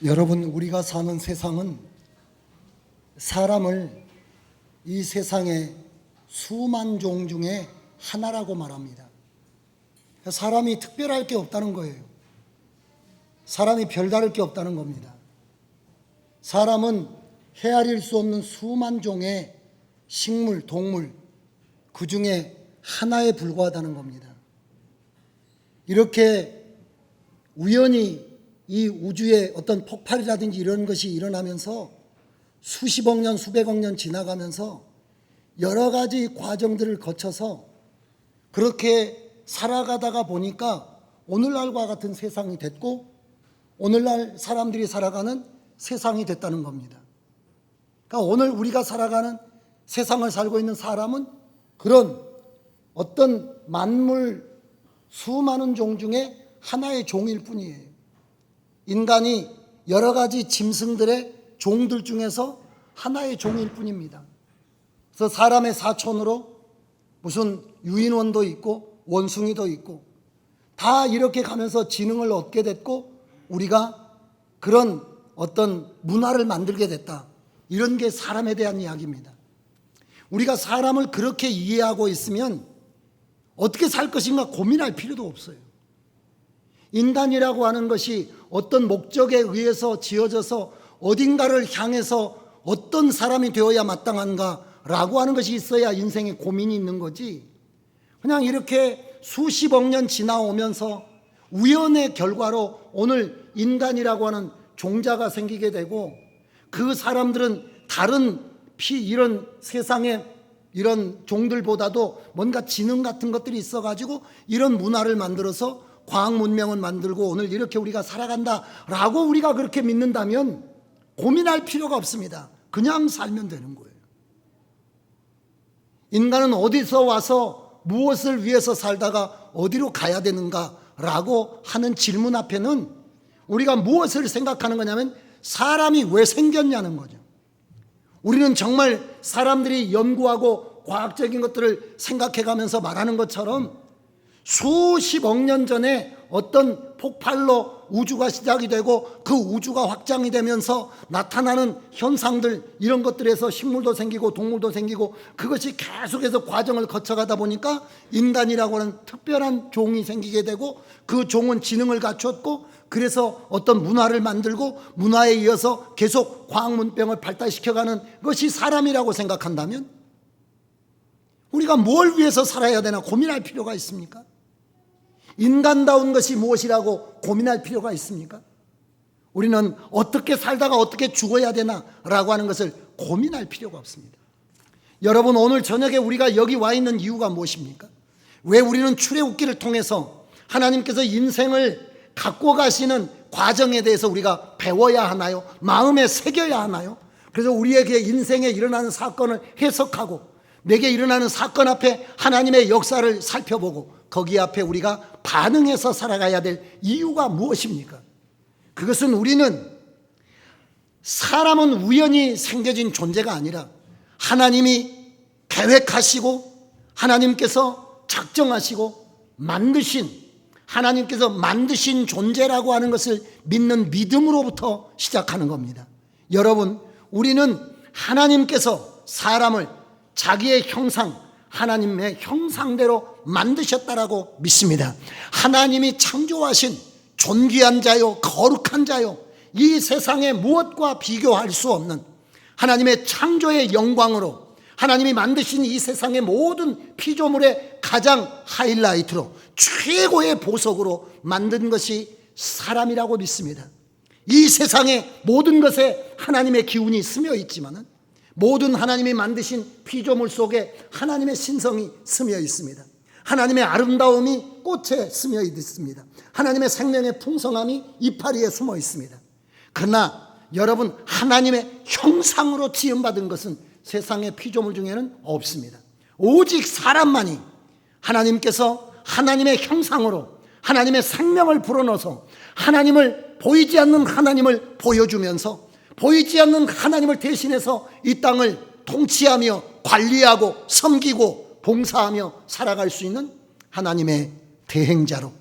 여러분, 우리가 사는 세상은 사람을 이 세상의 수만 종 중에 하나라고 말합니다. 사람이 특별할 게 없다는 거예요. 사람이 별다를 게 없다는 겁니다. 사람은 헤아릴 수 없는 수만 종의 식물, 동물, 그 중에 하나에 불과하다는 겁니다. 이렇게 우연히 이 우주에 어떤 폭발이라든지 이런 것이 일어나면서 수십억 년, 수백억 년 지나가면서 여러 가지 과정들을 거쳐서 그렇게 살아가다가 보니까 오늘날과 같은 세상이 됐고, 오늘날 사람들이 살아가는 세상이 됐다는 겁니다. 그러니까 오늘 우리가 살아가는 세상을 살고 있는 사람은 그런 어떤 만물 수많은 종 중에 하나의 종일 뿐이에요. 인간이 여러 가지 짐승들의 종들 중에서 하나의 종일 뿐입니다. 그래서 사람의 사촌으로 무슨 유인원도 있고 원숭이도 있고 다 이렇게 가면서 지능을 얻게 됐고, 우리가 그런 어떤 문화를 만들게 됐다. 이런 게 사람에 대한 이야기입니다. 우리가 사람을 그렇게 이해하고 있으면 어떻게 살 것인가 고민할 필요도 없어요. 인간이라고 하는 것이 어떤 목적에 의해서 지어져서 어딘가를 향해서 어떤 사람이 되어야 마땅한가라고 하는 것이 있어야 인생에 고민이 있는 거지, 그냥 이렇게 수십억 년 지나오면서 우연의 결과로 오늘 인간이라고 하는 종자가 생기게 되고, 그 사람들은 다른 이런 세상의 이런 종들보다도 뭔가 지능 같은 것들이 있어가지고 이런 문화를 만들어서 과학 문명을 만들고 오늘 이렇게 우리가 살아간다라고 우리가 그렇게 믿는다면 고민할 필요가 없습니다. 그냥 살면 되는 거예요. 인간은 어디서 와서 무엇을 위해서 살다가 어디로 가야 되는가라고 하는 질문 앞에는 우리가 무엇을 생각하는 거냐면 사람이 왜 생겼냐는 거죠. 우리는 정말 사람들이 연구하고 과학적인 것들을 생각해가면서 말하는 것처럼 수십억 년 전에 어떤 폭발로 우주가 시작이 되고 그 우주가 확장이 되면서 나타나는 현상들, 이런 것들에서 식물도 생기고 동물도 생기고 그것이 계속해서 과정을 거쳐가다 보니까 인간이라고 하는 특별한 종이 생기게 되고, 그 종은 지능을 갖췄고 그래서 어떤 문화를 만들고 문화에 이어서 계속 과학 문명을 발달시켜가는 것이 사람이라고 생각한다면 우리가 뭘 위해서 살아야 되나 고민할 필요가 있습니까? 인간다운 것이 무엇이라고 고민할 필요가 있습니까? 우리는 어떻게 살다가 어떻게 죽어야 되나라고 하는 것을 고민할 필요가 없습니다. 여러분, 오늘 저녁에 우리가 여기 와 있는 이유가 무엇입니까? 왜 우리는 출애굽기를 통해서 하나님께서 인생을 갖고 가시는 과정에 대해서 우리가 배워야 하나요? 마음에 새겨야 하나요? 그래서 우리에게 인생에 일어나는 사건을 해석하고 내게 일어나는 사건 앞에 하나님의 역사를 살펴보고 거기 앞에 우리가 반응해서 살아가야 될 이유가 무엇입니까? 그것은 우리는 사람은 우연히 생겨진 존재가 아니라 하나님이 계획하시고 하나님께서 작정하시고 하나님께서 만드신 존재라고 하는 것을 믿는 믿음으로부터 시작하는 겁니다. 여러분, 우리는 하나님께서 사람을 자기의 형상, 하나님의 형상대로 만드셨다라고 믿습니다. 하나님이 창조하신 존귀한 자요, 거룩한 자요, 이 세상의 무엇과 비교할 수 없는 하나님의 창조의 영광으로 하나님이 만드신 이 세상의 모든 피조물의 가장 하이라이트로 최고의 보석으로 만든 것이 사람이라고 믿습니다. 이 세상의 모든 것에 하나님의 기운이 스며 있지만은 모든 하나님이 만드신 피조물 속에 하나님의 신성이 스며 있습니다. 하나님의 아름다움이 꽃에 스며 있습니다. 하나님의 생명의 풍성함이 이파리에 숨어 있습니다. 그러나 여러분, 하나님의 형상으로 지음받은 것은 세상의 피조물 중에는 없습니다. 오직 사람만이 하나님께서 하나님의 형상으로 하나님의 생명을 불어넣어서 하나님을, 보이지 않는 하나님을 보여주면서 보이지 않는 하나님을 대신해서 이 땅을 통치하며 관리하고 섬기고 봉사하며 살아갈 수 있는 하나님의 대행자로,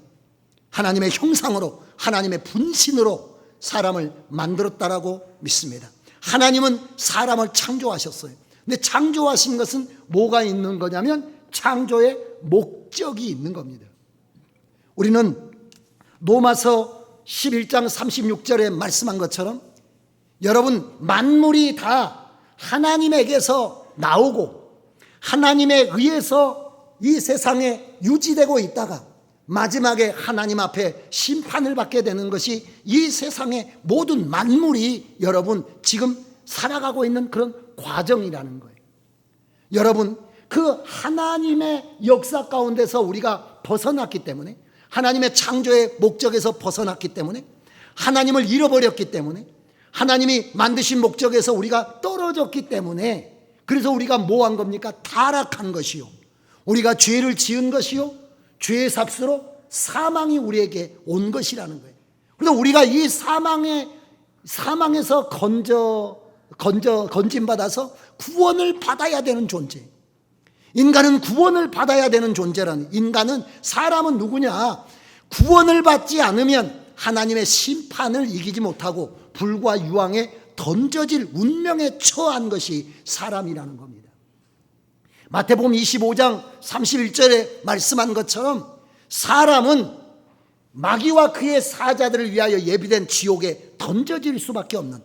하나님의 형상으로, 하나님의 분신으로 사람을 만들었다라고 믿습니다. 하나님은 사람을 창조하셨어요. 근데 창조하신 것은 뭐가 있는 거냐면 창조의 목적이 있는 겁니다. 우리는 로마서 11장 36절에 말씀한 것처럼 여러분, 만물이 다 하나님에게서 나오고 하나님에 의해서 이 세상에 유지되고 있다가 마지막에 하나님 앞에 심판을 받게 되는 것이 이 세상의 모든 만물이 여러분 지금 살아가고 있는 그런 과정이라는 거예요. 여러분, 그 하나님의 역사 가운데서 우리가 벗어났기 때문에, 하나님의 창조의 목적에서 벗어났기 때문에, 하나님을 잃어버렸기 때문에, 하나님이 만드신 목적에서 우리가 떨어졌기 때문에, 그래서 우리가 뭐 한 겁니까? 타락한 것이요, 우리가 죄를 지은 것이요, 죄의 삭스로 사망이 우리에게 온 것이라는 거예요. 그래서 우리가 이 사망에서 건진받아서 구원을 받아야 되는 존재. 인간은 구원을 받아야 되는 존재라는, 사람은 누구냐? 구원을 받지 않으면 하나님의 심판을 이기지 못하고 불과 유황에 던져질 운명에 처한 것이 사람이라는 겁니다. 마태복음 25장 31절에 말씀한 것처럼 사람은 마귀와 그의 사자들을 위하여 예비된 지옥에 던져질 수밖에 없는,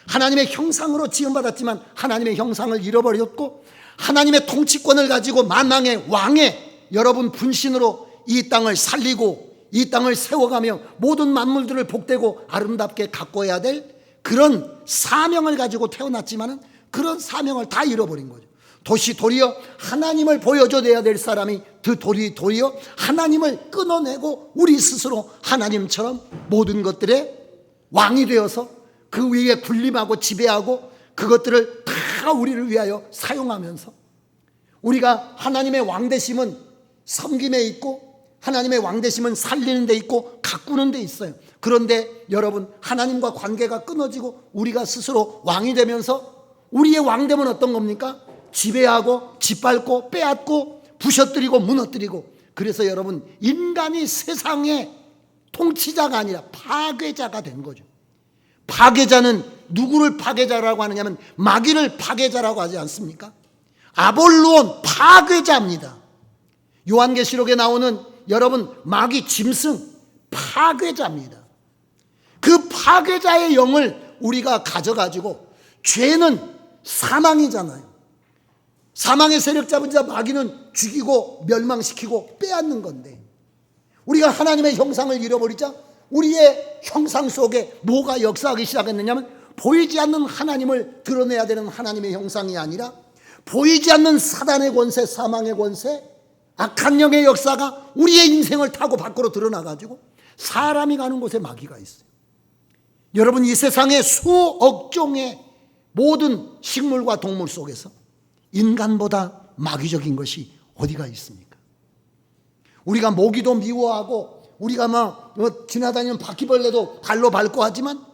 하나님의 형상으로 지음받았지만 하나님의 형상을 잃어버렸고 하나님의 통치권을 가지고 만왕의 왕의 여러분 분신으로 이 땅을 살리고 이 땅을 세워가며 모든 만물들을 복되고 아름답게 가꿔야 될 그런 사명을 가지고 태어났지만 그런 사명을 다 잃어버린 거죠. 도리어 하나님을 보여줘야 될 사람이 도리어 하나님을 끊어내고 우리 스스로 하나님처럼 모든 것들의 왕이 되어서 그 위에 군림하고 지배하고 그것들을 다 우리를 위하여 사용하면서, 우리가 하나님의 왕되심은 섬김에 있고 하나님의 왕되심은 살리는 데 있고 가꾸는 데 있어요. 그런데 여러분, 하나님과 관계가 끊어지고 우리가 스스로 왕이 되면서 우리의 왕됨은 어떤 겁니까? 지배하고 짓밟고 빼앗고 부셔뜨리고 무너뜨리고. 그래서 여러분, 인간이 세상의 통치자가 아니라 파괴자가 된 거죠. 파괴자는 누구를 파괴자라고 하느냐면 마귀를 파괴자라고 하지 않습니까? 아볼루온, 파괴자입니다. 요한계시록에 나오는 여러분 마귀 짐승, 파괴자입니다. 그 파괴자의 영을 우리가 가져가지고, 죄는 사망이잖아요. 사망의 세력 잡은 자 마귀는 죽이고 멸망시키고 빼앗는 건데, 우리가 하나님의 형상을 잃어버리자 우리의 형상 속에 뭐가 역사하기 시작했느냐면, 보이지 않는 하나님을 드러내야 되는 하나님의 형상이 아니라 보이지 않는 사단의 권세, 사망의 권세, 악한 영의 역사가 우리의 인생을 타고 밖으로 드러나가지고 사람이 가는 곳에 마귀가 있어요. 여러분, 이 세상의 수억 종의 모든 식물과 동물 속에서 인간보다 마귀적인 것이 어디가 있습니까? 우리가 모기도 미워하고 우리가 막 지나다니는 바퀴벌레도 발로 밟고 하지만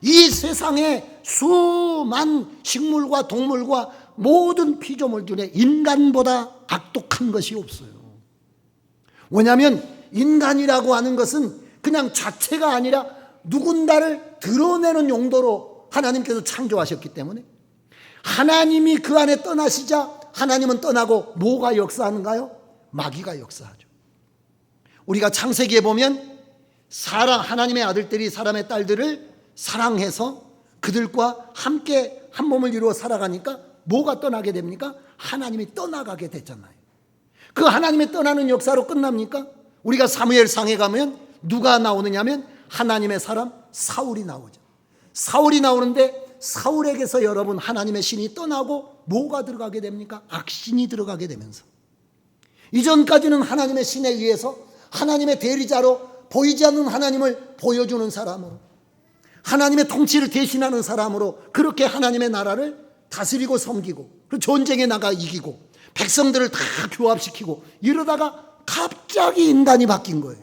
이 세상의 수만 식물과 동물과 모든 피조물 중에 인간보다 악독한 것이 없어요. 왜냐하면 인간이라고 하는 것은 그냥 자체가 아니라 누군가를 드러내는 용도로 하나님께서 창조하셨기 때문에, 하나님이 그 안에 떠나시자 하나님은 떠나고 뭐가 역사하는가요? 마귀가 역사하죠. 우리가 창세기에 보면 하나님의 아들들이 사람의 딸들을 사랑해서 그들과 함께 한 몸을 이루어 살아가니까 뭐가 떠나게 됩니까? 하나님이 떠나가게 됐잖아요. 그 하나님의 떠나는 역사로 끝납니까? 우리가 사무엘상에 가면 누가 나오느냐면 하나님의 사람 사울이 나오죠. 사울이 나오는데 사울에게서 여러분 하나님의 신이 떠나고 뭐가 들어가게 됩니까? 악신이 들어가게 되면서, 이전까지는 하나님의 신에 의해서 하나님의 대리자로 보이지 않는 하나님을 보여주는 사람으로, 하나님의 통치를 대신하는 사람으로 그렇게 하나님의 나라를 다스리고 섬기고 전쟁에 나가 이기고 백성들을 다 교합시키고 이러다가 갑자기 인간이 바뀐 거예요.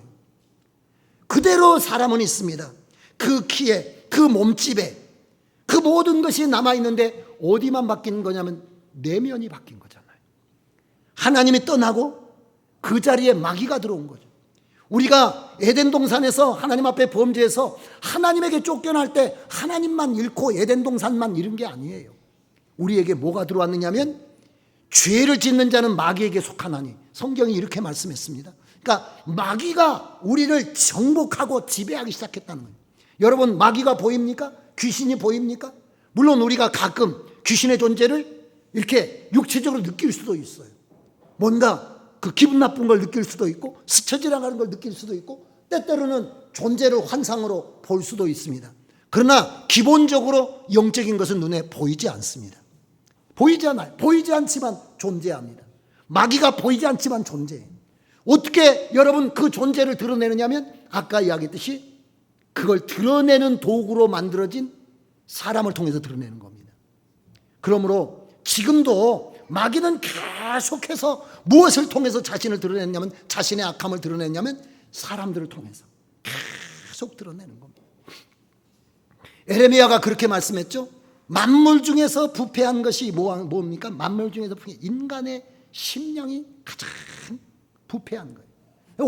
그대로 사람은 있습니다. 그 키에, 그 몸집에 그 모든 것이 남아있는데 어디만 바뀐 거냐면 내면이 바뀐 거잖아요. 하나님이 떠나고 그 자리에 마귀가 들어온 거죠. 우리가 에덴 동산에서 하나님 앞에 범죄해서 하나님에게 쫓겨날 때 하나님만 잃고 에덴 동산만 잃은 게 아니에요. 우리에게 뭐가 들어왔느냐면 죄를 짓는 자는 마귀에게 속하나니, 성경이 이렇게 말씀했습니다. 그러니까 마귀가 우리를 정복하고 지배하기 시작했다는 거예요. 여러분, 마귀가 보입니까? 귀신이 보입니까? 물론 우리가 가끔 귀신의 존재를 이렇게 육체적으로 느낄 수도 있어요. 뭔가 그 기분 나쁜 걸 느낄 수도 있고 스쳐 지나가는 걸 느낄 수도 있고 때때로는 존재를 환상으로 볼 수도 있습니다. 그러나 기본적으로 영적인 것은 눈에 보이지 않습니다. 보이지 않아요. 보이지 않지만 존재합니다. 마귀가 보이지 않지만 존재해요. 어떻게 여러분 그 존재를 드러내느냐면 아까 이야기했듯이 그걸 드러내는 도구로 만들어진 사람을 통해서 드러내는 겁니다. 그러므로 지금도 마귀는 계속해서 무엇을 통해서 자신을 드러냈냐면, 자신의 악함을 드러냈냐면 사람들을 통해서 계속 드러내는 겁니다. 에레미야가 그렇게 말씀했죠. 만물 중에서 부패한 것이 뭡니까? 만물 중에서 인간의 심령이 가장 부패한 거예요.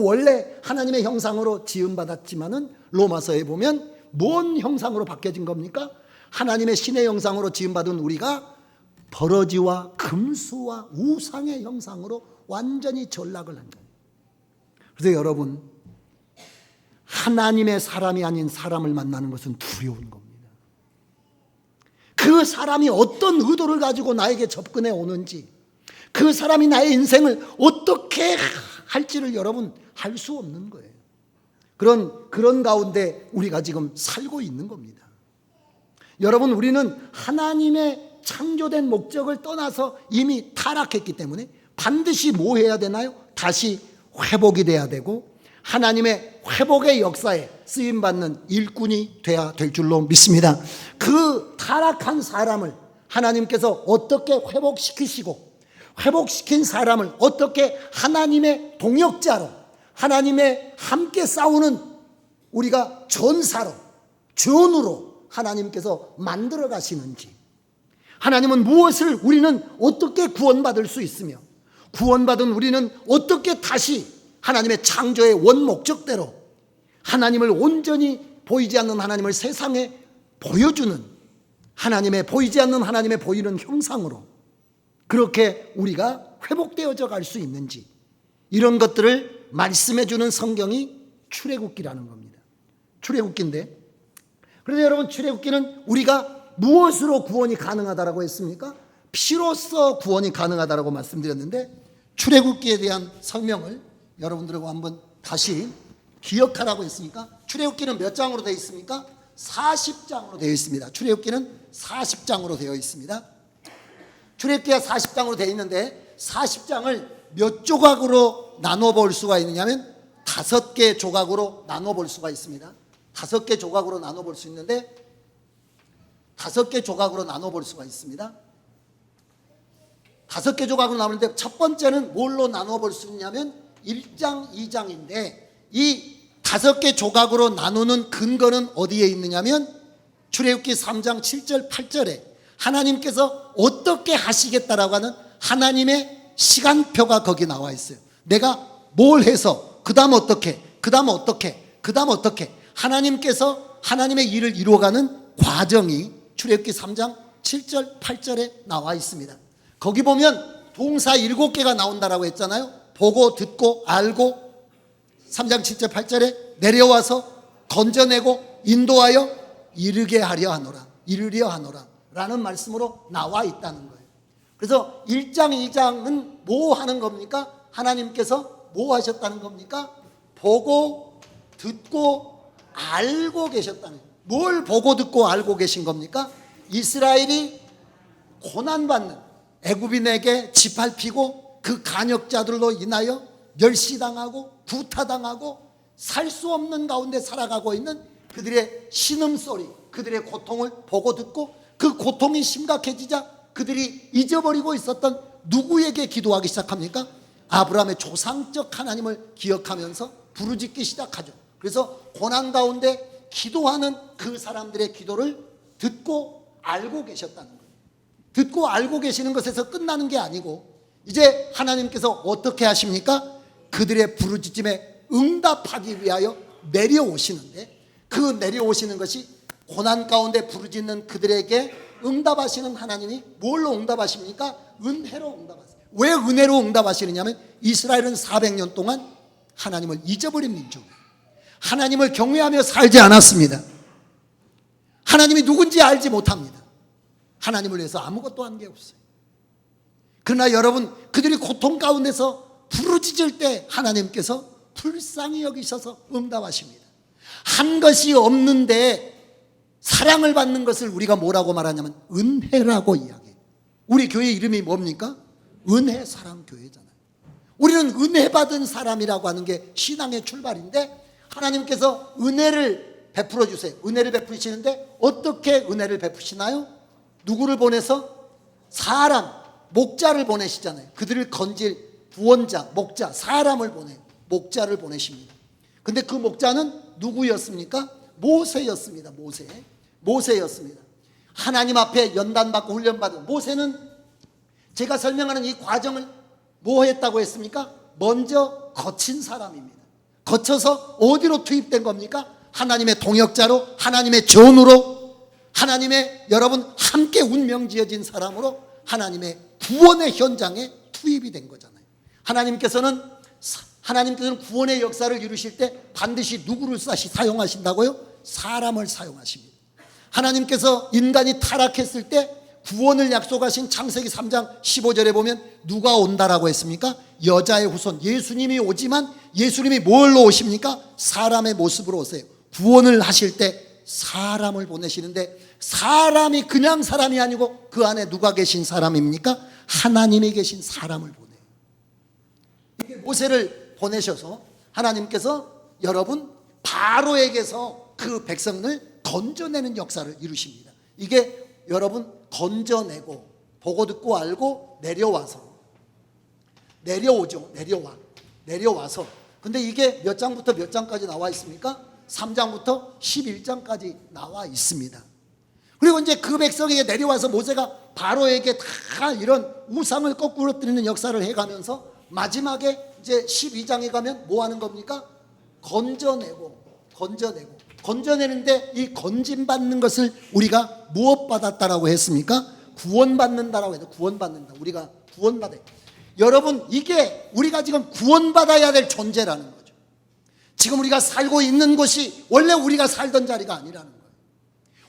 원래 하나님의 형상으로 지음받았지만은 로마서에 보면 뭔 형상으로 바뀌어진 겁니까? 하나님의 신의 형상으로 지음받은 우리가 버러지와 금수와 우상의 형상으로 완전히 전락을 한 거예요. 그래서 여러분, 하나님의 사람이 아닌 사람을 만나는 것은 두려운 겁니다. 그 사람이 어떤 의도를 가지고 나에게 접근해 오는지, 그 사람이 나의 인생을 어떻게 할지를 여러분 할 수 없는 거예요. 그런 가운데 우리가 지금 살고 있는 겁니다. 여러분, 우리는 하나님의 창조된 목적을 떠나서 이미 타락했기 때문에 반드시 뭐 해야 되나요? 다시 회복이 돼야 되고 하나님의 회복의 역사에 쓰임받는 일꾼이 돼야 될 줄로 믿습니다. 그 타락한 사람을 하나님께서 어떻게 회복시키시고 회복시킨 사람을 어떻게 하나님의 동역자로, 하나님의 함께 싸우는 우리가 전사로, 전우로 하나님께서 만들어 가시는지, 하나님은 무엇을, 우리는 어떻게 구원받을 수 있으며 구원받은 우리는 어떻게 다시 하나님의 창조의 원목적대로 하나님을 온전히 보이지 않는 하나님을 세상에 보여주는, 하나님의 보이지 않는 하나님의 보이는 형상으로 그렇게 우리가 회복되어져 갈 수 있는지, 이런 것들을 말씀해 주는 성경이 출애굽기라는 겁니다. 출애굽기인데, 그래서 여러분, 출애굽기는 우리가 무엇으로 구원이 가능하다라고 했습니까? 피로써 구원이 가능하다라고 말씀드렸는데, 출애굽기에 대한 설명을 여러분들하고 한번 다시 기억하라고 했으니까, 출애굽기는 몇 장으로 되어 있습니까? 40장으로 되어 있습니다. 출애굽기는 40장으로 되어 있습니다. 출애굽기가 40장으로 되어 있는데 40장을 몇 조각으로 나눠볼 수가 있느냐면 5개 조각으로 나눠볼 수가 있습니다. 5개 조각으로 나눠볼 수 있는데 5개 조각으로 나눠볼 수가 있습니다. 5개 조각으로 나누는데 첫 번째는 뭘로 나눠볼 수 있냐면 1장, 2장인데 이 5개 조각으로 나누는 근거는 어디에 있느냐면 출애굽기 3장 7절 8절에 하나님께서 어떻게 하시겠다라고 하는 하나님의 시간표가 거기 나와 있어요. 내가 뭘 해서 그 다음 어떻게, 그 다음 어떻게, 그 다음 어떻게 하나님께서 하나님의 일을 이루어가는 과정이 출애굽기 3장 7절 8절에 나와 있습니다. 거기 보면 동사 7개가 나온다라고 했잖아요. 보고 듣고 알고 3장 7절 8절에 내려와서 건져내고 인도하여 이르게 하려 하노라, 이르려 하노라 라는 말씀으로 나와 있다는 거예요. 그래서 1장 2장은 뭐 하는 겁니까? 하나님께서 뭐 하셨다는 겁니까? 보고 듣고 알고 계셨다는 거예요. 뭘 보고 듣고 알고 계신 겁니까? 이스라엘이 고난받는, 애굽인에게 짓밟히고 그 간역자들로 인하여 멸시당하고 구타당하고 살 수 없는 가운데 살아가고 있는 그들의 신음소리, 그들의 고통을 보고 듣고 그 고통이 심각해지자 그들이 잊어버리고 있었던 누구에게 기도하기 시작합니까? 아브라함의 조상적 하나님을 기억하면서 부르짖기 시작하죠. 그래서 고난 가운데 기도하는 그 사람들의 기도를 듣고 알고 계셨다는 거예요. 듣고 알고 계시는 것에서 끝나는 게 아니고 이제 하나님께서 어떻게 하십니까? 그들의 부르짖음에 응답하기 위하여 내려오시는데, 그 내려오시는 것이 고난 가운데 부르짖는 그들에게 응답하시는 하나님이 뭘로 응답하십니까? 은혜로 응답하세요. 왜 은혜로 응답하시느냐면 이스라엘은 400년 동안 하나님을 잊어버린 민족, 하나님을 경외하며 살지 않았습니다. 하나님이 누군지 알지 못합니다. 하나님을 위해서 아무것도 한 게 없어요. 그러나 여러분, 그들이 고통 가운데서 부르짖을 때 하나님께서 불쌍히 여기셔서 응답하십니다. 한 것이 없는데 사랑을 받는 것을 우리가 뭐라고 말하냐면 은혜라고 이야기해요. 우리 교회 이름이 뭡니까? 은혜 사랑 교회잖아요. 우리는 은혜 받은 사람이라고 하는 게 신앙의 출발인데, 하나님께서 은혜를 베풀어 주세요. 은혜를 베푸시는데 어떻게 은혜를 베푸시나요? 누구를 보내서? 사람, 목자를 보내시잖아요. 그들을 건질 구원자, 목자, 사람을 보내요. 목자를 보내십니다. 근데 그 목자는 누구였습니까? 모세였습니다. 모세였습니다. 하나님 앞에 연단받고 훈련받은 모세는, 제가 설명하는 이 과정을 뭐 했다고 했습니까? 먼저 거친 사람입니다. 거쳐서 어디로 투입된 겁니까? 하나님의 동역자로, 하나님의 전우로, 하나님의 여러분 함께 운명 지어진 사람으로 하나님의 구원의 현장에 투입이 된 거잖아요. 하나님께서는 구원의 역사를 이루실 때 반드시 누구를 사용하신다고요? 사람을 사용하십니다. 하나님께서 인간이 타락했을 때 구원을 약속하신 창세기 3장 15절에 보면 누가 온다라고 했습니까? 여자의 후손 예수님이 오지만, 예수님이 뭘로 오십니까? 사람의 모습으로 오세요. 구원을 하실 때 사람을 보내시는데, 사람이 그냥 사람이 아니고 그 안에 누가 계신 사람입니까? 하나님이 계신 사람을 보내요. 이게 모세를 보내셔서 하나님께서 여러분 바로에게서 그 백성을 건져내는 역사를 이루십니다. 이게 여러분 건져내고 보고 듣고 알고 내려와서 근데 이게 몇 장부터 몇 장까지 나와 있습니까? 3장부터 11장까지 나와 있습니다. 그리고 이제 그 백성에게 내려와서 모세가 바로에게 다 이런 우상을 거꾸로 뜨리는 역사를 해가면서 마지막에 이제 12장에 가면 뭐 하는 겁니까? 건져내는데 이 건짐받는 것을 우리가 무엇 받았다라고 했습니까? 구원받는다라고 해서 구원받는다. 우리가 구원받아요. 여러분, 이게 우리가 지금 구원받아야 될 존재라는 거죠. 지금 우리가 살고 있는 곳이 원래 우리가 살던 자리가 아니라는 거예요.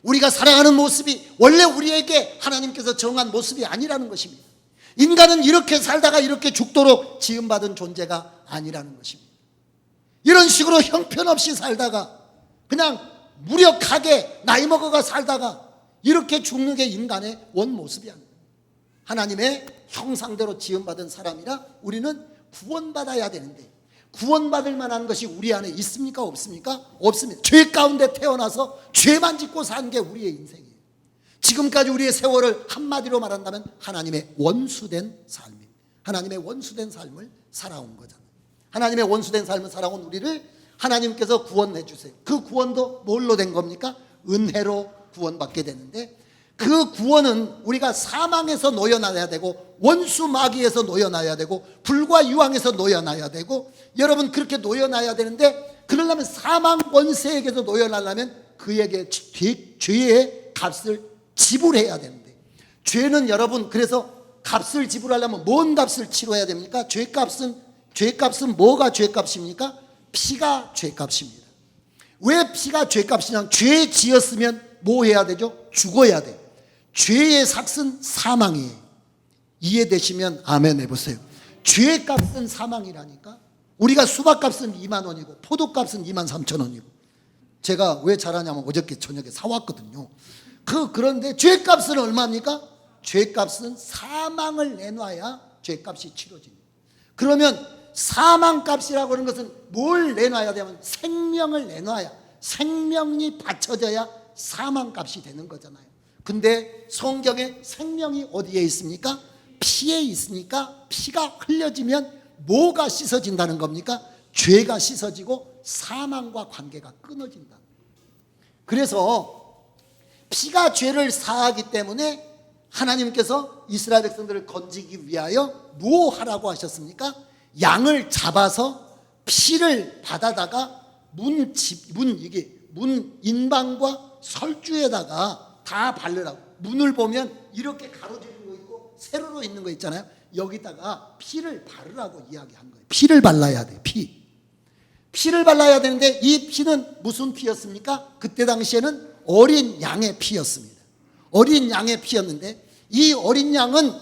우리가 살아가는 모습이 원래 우리에게 하나님께서 정한 모습이 아니라는 것입니다. 인간은 이렇게 살다가 이렇게 죽도록 지음받은 존재가 아니라는 것입니다. 이런 식으로 형편없이 살다가 그냥 무력하게 나이 먹어가 살다가 이렇게 죽는 게 인간의 원모습이 아니에요. 하나님의 형상대로 지음받은 사람이라 우리는 구원받아야 되는데, 구원받을 만한 것이 우리 안에 있습니까? 없습니까? 없습니다. 죄 가운데 태어나서 죄만 짓고 산 게 우리의 인생이에요. 지금까지 우리의 세월을 한마디로 말한다면 하나님의 원수된 삶입니다. 하나님의 원수된 삶을 살아온 거잖아요. 하나님의 원수된 삶을 살아온 우리를 하나님께서 구원해 주세요. 그 구원도 뭘로 된 겁니까? 은혜로 구원받게 되는데, 그 구원은 우리가 사망에서 놓여놔야 되고, 원수 마귀에서 놓여놔야 되고, 불과 유황에서 놓여놔야 되고, 여러분 그렇게 놓여놔야 되는데, 그러려면 사망 권세에게서 놓여나려면 그에게 죄의 값을 지불해야 되는데, 죄는 여러분 그래서 값을 지불하려면 뭔 값을 치러야 됩니까? 죄값은 뭐가 죄값입니까? 피가 죄값입니다. 왜 피가 죄값이냐면, 죄 지었으면 뭐 해야 되죠? 죽어야 돼요. 죄의 삭은 사망이에요. 이해되시면 아멘 해보세요. 죄값은 사망이라니까. 우리가 수박값은 2만 원이고 포도값은 2만 3천 원이고, 제가 왜 잘하냐면 어저께 저녁에 사왔거든요. 그런데 죄값은 얼마입니까? 죄값은 사망을 내놔야 죄값이 치러집니다. 그러면 사망값이라고 하는 것은 뭘 내놔야 되면 생명을 내놔야, 생명이 바쳐져야 사망값이 되는 거잖아요. 근데 성경에 생명이 어디에 있습니까? 피에 있으니까, 피가 흘려지면 뭐가 씻어진다는 겁니까? 죄가 씻어지고 사망과 관계가 끊어진다. 그래서 피가 죄를 사하기 때문에 하나님께서 이스라엘 백성들을 건지기 위하여 뭐 하라고 하셨습니까? 양을 잡아서 피를 받아다가 문 인방과 설주에다가 다 바르라고. 문을 보면 이렇게 가로지른 거 있고 세로로 있는 거 있잖아요. 여기다가 피를 바르라고 이야기한 거예요. 피를 발라야 돼. 피를 발라야 되는데 이 피는 무슨 피였습니까? 그때 당시에는 어린 양의 피였습니다. 어린 양의 피였는데 이 어린 양은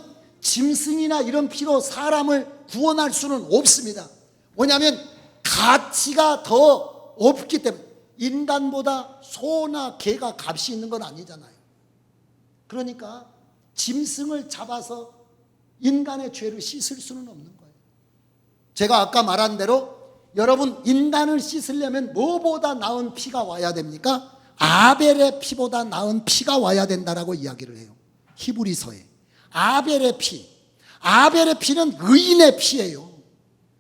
짐승이나 이런 피로 사람을 구원할 수는 없습니다. 왜냐하면 가치가 더 없기 때문에. 인간보다 소나 개가 값이 있는 건 아니잖아요. 그러니까 짐승을 잡아서 인간의 죄를 씻을 수는 없는 거예요. 제가 아까 말한 대로 여러분, 인간을 씻으려면 뭐보다 나은 피가 와야 됩니까? 아벨의 피보다 나은 피가 와야 된다라고 이야기를 해요. 히브리서에. 아벨의 피는 의인의 피예요.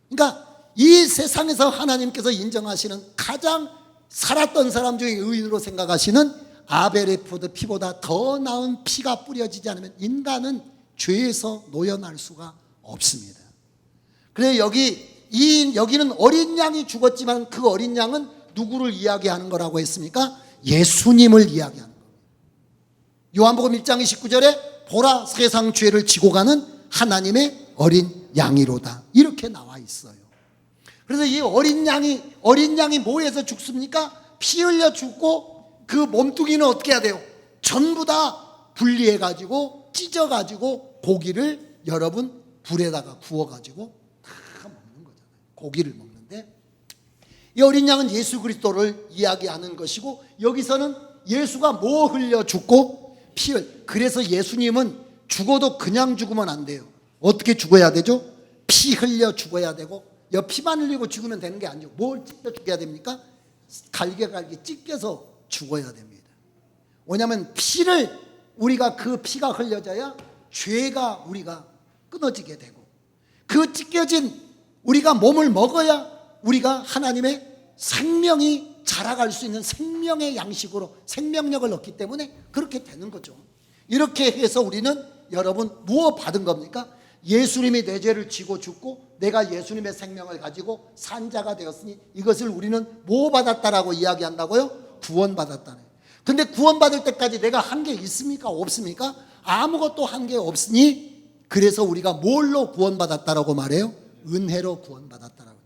그러니까 이 세상에서 하나님께서 인정하시는 가장 살았던 사람 중에 의인으로 생각하시는 아벨의 피보다 더 나은 피가 뿌려지지 않으면 인간은 죄에서 노연할 수가 없습니다. 그래서 여기는 어린 양이 죽었지만 그 어린 양은 누구를 이야기하는 거라고 했습니까? 예수님을 이야기하는 거예요. 요한복음 1장 29절에 보라, 세상 죄를 지고 가는 하나님의 어린 양이로다, 이렇게 나와 있어요. 그래서 이 어린 양이 뭐해서 죽습니까? 피 흘려 죽고 그 몸뚱이는 어떻게 해야 돼요? 전부 다 분리해가지고 찢어가지고 고기를 여러분 불에다가 구워가지고 다 먹는 거잖아요. 고기를 먹는데 이 어린 양은 예수 그리스도를 이야기하는 것이고, 여기서는 예수가 뭐 흘려 죽고 피를, 그래서 예수님은 죽어도 그냥 죽으면 안 돼요. 어떻게 죽어야 되죠? 피 흘려 죽어야 되고, 피만 흘리고 죽으면 되는 게 아니죠. 뭘 찢겨 죽여야 됩니까? 갈게 찢겨서 죽어야 됩니다. 왜냐하면 우리가 그 피가 흘려져야 죄가 우리가 끊어지게 되고, 그 찢겨진 우리가 몸을 먹어야 우리가 하나님의 생명이 자라갈 수 있는 생명의 양식으로 생명력을 얻기 때문에 그렇게 되는 거죠. 이렇게 해서 우리는 여러분 무엇 받은 겁니까? 예수님이 내 죄를 지고 죽고 내가 예수님의 생명을 가지고 산 자가 되었으니 이것을 우리는 뭐 받았다라고 이야기한다고요? 구원받았다네. 근데 구원받을 때까지 내가 한 게 있습니까? 없습니까? 아무것도 한 게 없으니, 그래서 우리가 뭘로 구원받았다라고 말해요? 은혜로 구원받았다라고.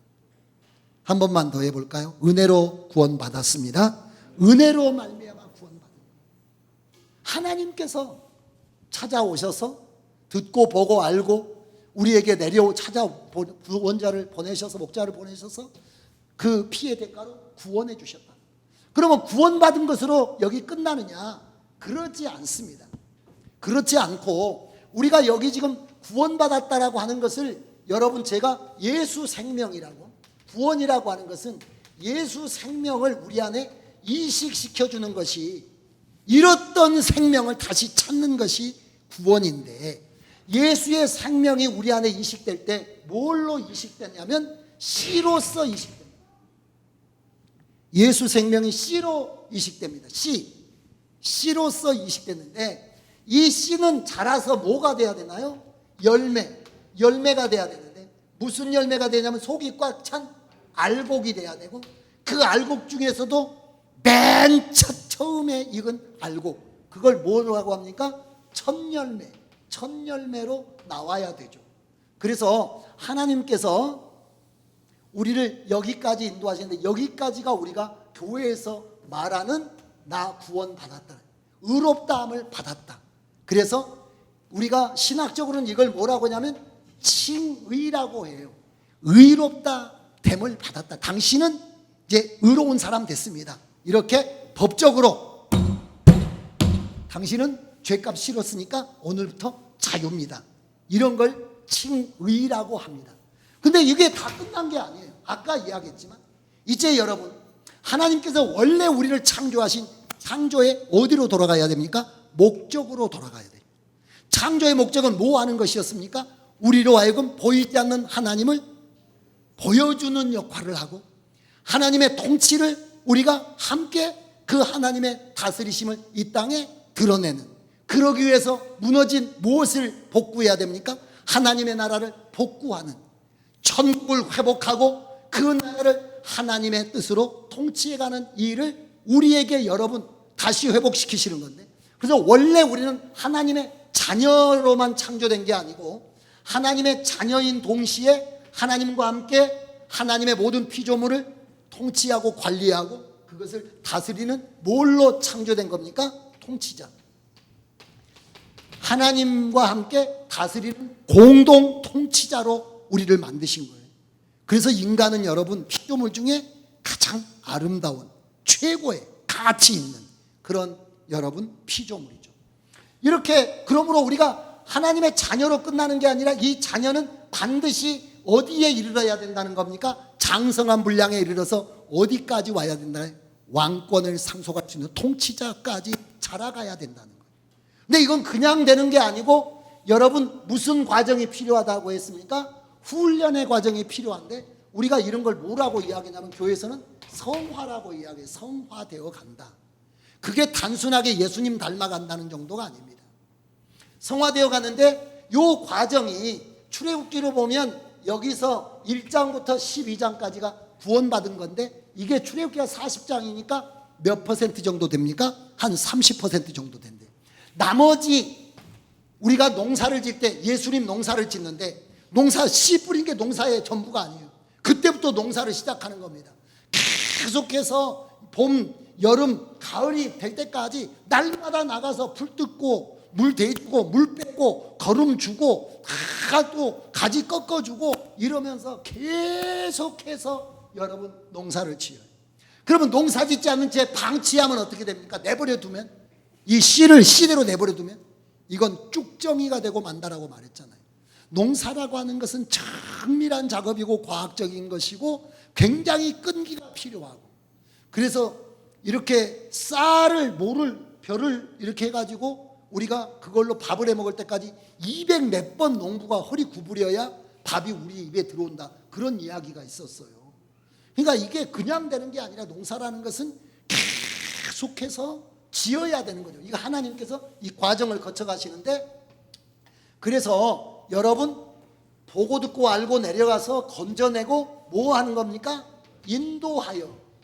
한 번만 더 해볼까요? 은혜로 구원받았습니다. 은혜로 말미암아 구원받은, 하나님께서 찾아오셔서 듣고 보고 알고 우리에게 구원자를 보내셔서, 목자를 보내셔서 그 피의 대가로 구원해 주셨다. 그러면 구원받은 것으로 여기 끝나느냐? 그렇지 않습니다. 그렇지 않고 우리가 여기 지금 구원받았다라고 하는 것을, 여러분 제가 예수 생명이라고, 구원이라고 하는 것은 예수 생명을 우리 안에 이식시켜주는 것이, 잃었던 생명을 다시 찾는 것이 구원인데, 예수의 생명이 우리 안에 이식될 때 뭘로 이식되냐면 씨로서 이식됩니다. 예수 생명이 씨로 이식됩니다. 씨로서 이식됐는데, 이 씨는 자라서 뭐가 돼야 되나요? 열매가 돼야 되는데, 무슨 열매가 되냐면 속이 꽉 찬 알곡이 돼야 되고, 그 알곡 중에서도 맨 처음에 익은 알곡, 그걸 뭐라고 합니까? 첫열매로 나와야 되죠. 그래서 하나님께서 우리를 여기까지 인도하시는데, 여기까지가 우리가 교회에서 말하는 나 구원받았다, 의롭다함을 받았다. 그래서 우리가 신학적으로는 이걸 뭐라고 하냐면 칭의라고 해요. 의롭다 됨을 받았다. 당신은 이제 의로운 사람 됐습니다. 이렇게 법적으로 당신은 죄값 치렀으니까 오늘부터 자유입니다. 이런 걸 칭의라고 합니다. 근데 이게 다 끝난 게 아니에요. 아까 이야기했지만 이제 여러분, 하나님께서 원래 우리를 창조하신 창조의 어디로 돌아가야 됩니까? 목적으로 돌아가야 돼요. 창조의 목적은 뭐 하는 것이었습니까? 우리로 하여금 보이지 않는 하나님을 보여주는 역할을 하고, 하나님의 통치를 우리가 함께 그 하나님의 다스리심을 이 땅에 드러내는, 그러기 위해서 무너진 무엇을 복구해야 됩니까? 하나님의 나라를 복구하는, 천국을 회복하고 그 나라를 하나님의 뜻으로 통치해가는 일을 우리에게 여러분 다시 회복시키시는 건데, 그래서 원래 우리는 하나님의 자녀로만 창조된 게 아니고 하나님의 자녀인 동시에 하나님과 함께 하나님의 모든 피조물을 통치하고 관리하고 그것을 다스리는 뭘로 창조된 겁니까? 통치자. 하나님과 함께 다스리는 공동 통치자로 우리를 만드신 거예요. 그래서 인간은 여러분 피조물 중에 가장 아름다운 최고의 가치 있는 그런 여러분 피조물이죠. 이렇게 그러므로 우리가 하나님의 자녀로 끝나는 게 아니라 이 자녀는 반드시 어디에 이르러야 된다는 겁니까? 장성한 분량에 이르러서 어디까지 와야 된다는, 왕권을 상속할 수 있는 통치자까지 자라가야 된다는 거예요. 근데 이건 그냥 되는 게 아니고 여러분 무슨 과정이 필요하다고 했습니까? 훈련의 과정이 필요한데 우리가 이런 걸 뭐라고 이야기하냐면 교회에서는 성화라고 이야기해요. 성화되어 간다. 그게 단순하게 예수님 닮아간다는 정도가 아닙니다. 성화되어 가는데 이 과정이 출애굽기로 보면 여기서 1장부터 12장까지가 구원받은 건데 이게 출애굽기가 40장이니까 몇 퍼센트 정도 됩니까? 한 30% 정도 된대요. 나머지 우리가 농사를 짓 때 예수님 농사를 짓는데 농사 씨 뿌린 게 농사의 전부가 아니에요. 그때부터 농사를 시작하는 겁니다. 계속해서 봄, 여름, 가을이 될 때까지 날마다 나가서 풀 뜯고 물 대주고 물 뺏고 거름 주고 다 또 가지 꺾어주고 이러면서 계속해서 여러분 농사를 지어요. 그러면 농사 짓지 않는 채 방치하면 어떻게 됩니까? 내버려 두면, 이 씨를 씨대로 내버려 두면 이건 쭉정이가 되고 만다라고 말했잖아요. 농사라고 하는 것은 정밀한 작업이고 과학적인 것이고 굉장히 끈기가 필요하고, 그래서 이렇게 쌀을 모를 별을 이렇게 해가지고 우리가 그걸로 밥을 해 먹을 때까지 200 몇 번 농부가 허리 구부려야 밥이 우리 입에 들어온다, 그런 이야기가 있었어요. 그러니까 이게 그냥 되는 게 아니라 농사라는 것은 계속해서 지어야 되는 거죠. 이거 하나님께서 이 과정을 거쳐 가시는데, 그래서 여러분 보고 듣고 알고 내려가서 건져내고 뭐 하는 겁니까?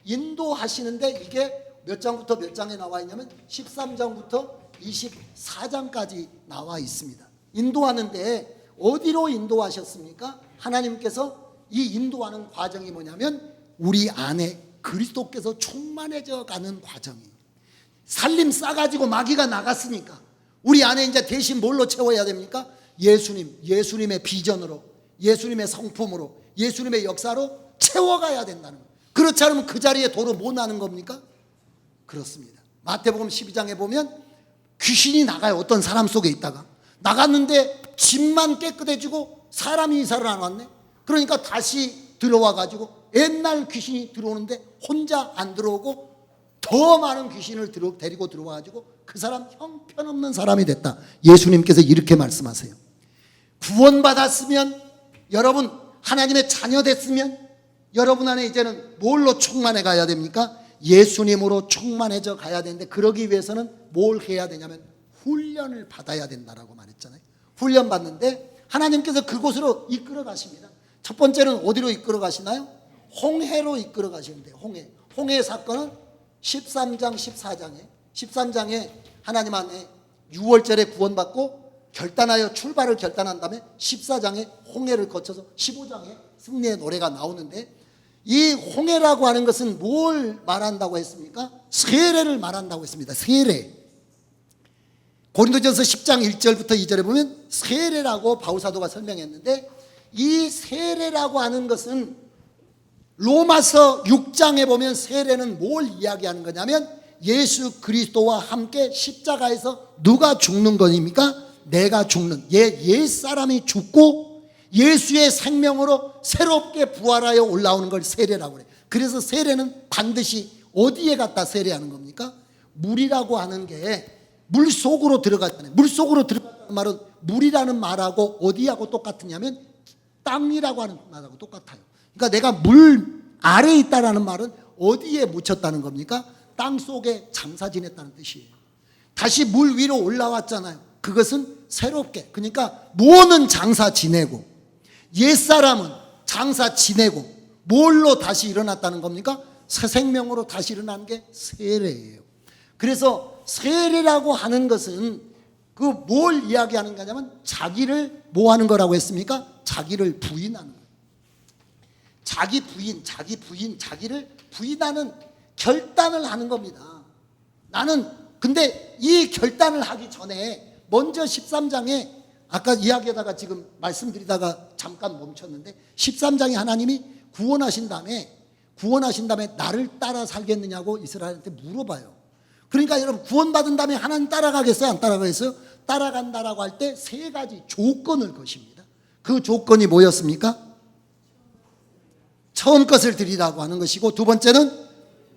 인도하시는데 이게 몇 장부터 몇 장에 나와 있냐면 13장부터 24장까지 나와 있습니다. 인도하는데 어디로 인도하셨습니까? 하나님께서 이 인도하는 과정이 뭐냐면 우리 안에 그리스도께서 충만해져 가는 과정이에요. 살림 싸가지고 마귀가 나갔으니까 우리 안에 이제 대신 뭘로 채워야 됩니까? 예수님의 비전으로, 예수님의 성품으로, 예수님의 역사로 채워가야 된다는 거예요. 그렇지 않으면 그 자리에 도로 못 나는 겁니까? 그렇습니다. 마태복음 12장에 보면 귀신이 나가요. 어떤 사람 속에 있다가 나갔는데 집만 깨끗해지고 사람이 이사를 안 왔네. 그러니까 다시 들어와 가지고 옛날 귀신이 들어오는데 혼자 안 들어오고 더 많은 귀신을 데리고 들어와 가지고 그 사람 형편없는 사람이 됐다. 예수님께서 이렇게 말씀하세요. 구원받았으면, 여러분 하나님의 자녀 됐으면 여러분 안에 이제는 뭘로 충만해 가야 됩니까? 예수님으로 충만해져 가야 되는데, 그러기 위해서는 뭘 해야 되냐면 훈련을 받아야 된다라고 말했잖아요. 훈련 받는데 하나님께서 그곳으로 이끌어 가십니다. 첫 번째는 어디로 이끌어 가시나요? 홍해로 이끌어 가시는데요. 홍해 사건은 13장 13장에 하나님 안에 6월절에 구원받고 결단하여 출발을 결단한 다음에 14장에 홍해를 거쳐서 15장에 승리의 노래가 나오는데, 이 홍해라고 하는 것은 뭘 말한다고 했습니까? 세례를 말한다고 했습니다. 세례. 고린도전서 10장 1절부터 2절에 보면 세례라고 바울사도가 설명했는데, 이 세례라고 하는 것은 로마서 6장에 보면 세례는 뭘 이야기하는 거냐면 예수 그리스도와 함께 십자가에서 누가 죽는 것입니까? 내가 죽는, 옛사람이 죽고 예수의 생명으로 새롭게 부활하여 올라오는 걸 세례라고 그래요. 그래서 세례는 반드시 어디에 갖다 세례하는 겁니까? 물이라고 하는 게 물 속으로 들어갔잖아요. 물 속으로 들어갔다는 말은 물이라는 말하고 어디하고 똑같으냐면 땅이라고 하는 말하고 똑같아요. 그러니까 내가 물 아래에 있다라는 말은 어디에 묻혔다는 겁니까? 땅 속에 장사 지냈다는 뜻이에요. 다시 물 위로 올라왔잖아요. 그것은 새롭게, 그러니까 무엇은 장사 지내고 옛사람은 장사 지내고 뭘로 다시 일어났다는 겁니까? 새 생명으로 다시 일어난 게 세례예요. 그래서 세례라고 하는 것은 그 뭘 이야기하는 거냐면 자기를 뭐 하는 거라고 했습니까? 자기를 부인하는 거예요. 자기를 부인하는 결단을 하는 겁니다. 나는 근데 이 결단을 하기 전에 먼저 13장에 아까 이야기하다가 지금 말씀드리다가 잠깐 멈췄는데 13장에 하나님이 구원하신 다음에 나를 따라 살겠느냐고 이스라엘한테 물어봐요. 그러니까 여러분 구원받은 다음에 하나님 따라가겠어요? 안 따라가겠어요? 따라간다라고 할 때 세 가지 조건을 거십니다. 그 조건이 뭐였습니까? 처음 것을 드리라고 하는 것이고, 두 번째는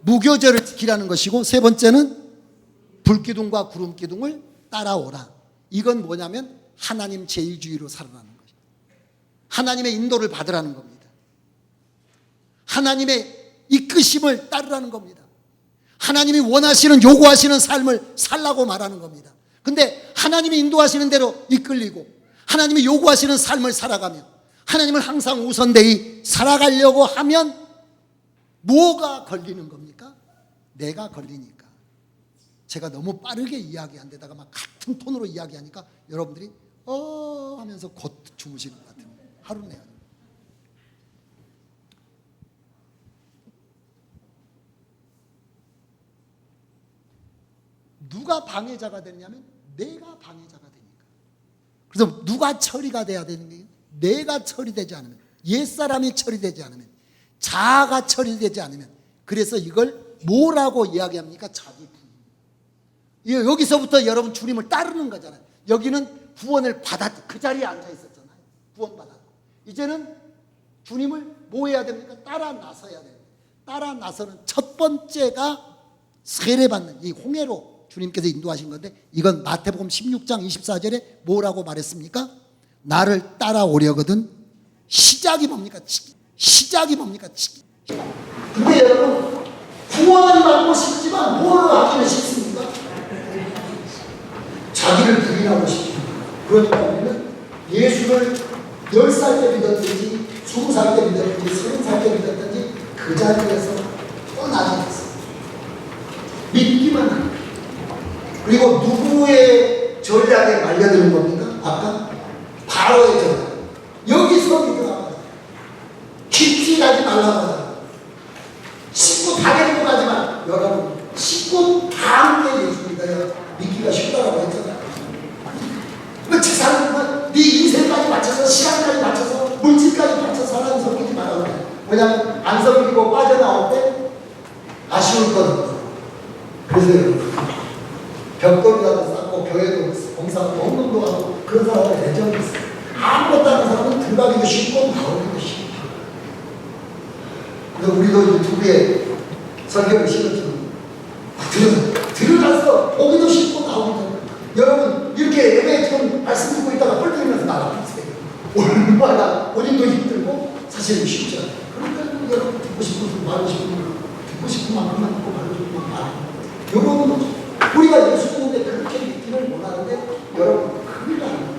무교절을 지키라는 것이고, 세 번째는 불기둥과 구름기둥을 따라오라. 이건 뭐냐면 하나님 제일주의로 살아가는 것입니다. 하나님의 인도를 받으라는 겁니다. 하나님의 이끄심을 따르라는 겁니다. 하나님이 원하시는 요구하시는 삶을 살라고 말하는 겁니다. 근데 하나님이 인도하시는 대로 이끌리고 하나님이 요구하시는 삶을 살아가며 하나님을 항상 우선되이 살아가려고 하면 뭐가 걸리는 겁니까? 내가 걸리니까. 제가 너무 빠르게 이야기 한 데다가 막 같은 톤으로 이야기하니까 여러분들이 하면서 곧 주무시는 것 같아요. 하루 내내. 누가 방해자가 되냐면 내가 방해자가 되니까. 그래서 누가 처리가 돼야 되는 게 내가 처리되지 않으면, 옛사람이 처리되지 않으면, 자아가 처리되지 않으면, 그래서 이걸 뭐라고 이야기합니까? 자기 부인. 여기서부터 여러분 주님을 따르는 거잖아요. 여기는 구원을 받았, 그 자리에 앉아 있었잖아요. 구원 받았고 이제는 주님을 뭐 해야 됩니까? 따라 나서야 됩니다. 따라 나서는 첫 번째가 세례받는 이 홍해로 주님께서 인도하신 건데, 이건 마태복음 16장 24절에 뭐라고 말했습니까? 나를 따라오려거든. 시작이 뭡니까? 시작이 뭡니까? 근데 여러분 구원을 받고 싶지만 뭐를 하기는 싫습니까? 자기를 부인하고 싶습니다. 그러니까 우리는 예수를 10살 때 믿었든지 20살 때 믿었든지 30살 때 믿었든지 그 자리에서 떠나지 않습니다. 믿기만 합니다. 그리고 누구의 전략에 말려드는 겁니까? 아까 바로의 전략. 여기서 믿으라고 깊이 가지 말라고 하잖아요. 식구 다 데리고 가지만 여러분 식구 다 함께 예수 믿어요. 믿기가 쉽다라고 했잖아요. 그 세상은 네 인생까지 맞춰서 시간까지 맞춰서 물질까지 맞춰서 사람 섬기지 말라고 해요. 왜냐하면 안 섬기고 빠져나올 때 아쉬울 거거든요. 그래서 여러분 벽돌이라도 쌓고 교회도 봉사하고 헌금도 하고 그런 사람들 애정이 있어요. 아무것도 하는 사람은 들어가기도 쉽고 나오기도 쉽고. 그래서 우리도 유튜브에 설교를 실었지만 들어가서 보기도 쉽고 나오기도 쉽고. 여러분 이렇게 예배 지금 말씀 듣고 있다가 뻘쭘하면서 나가보세요. 얼마나 본인도 힘들고 사실은 쉽지 않아요. 그러니까 여러분 듣고 싶은 분 말하고 싶은 분 듣고 싶은 만큼만 듣고 말하고 싶은 만큼 말하고 여러분 우리가 예수 믿는데 그렇게 믿기를 원하는데 여러분 큰일 나요.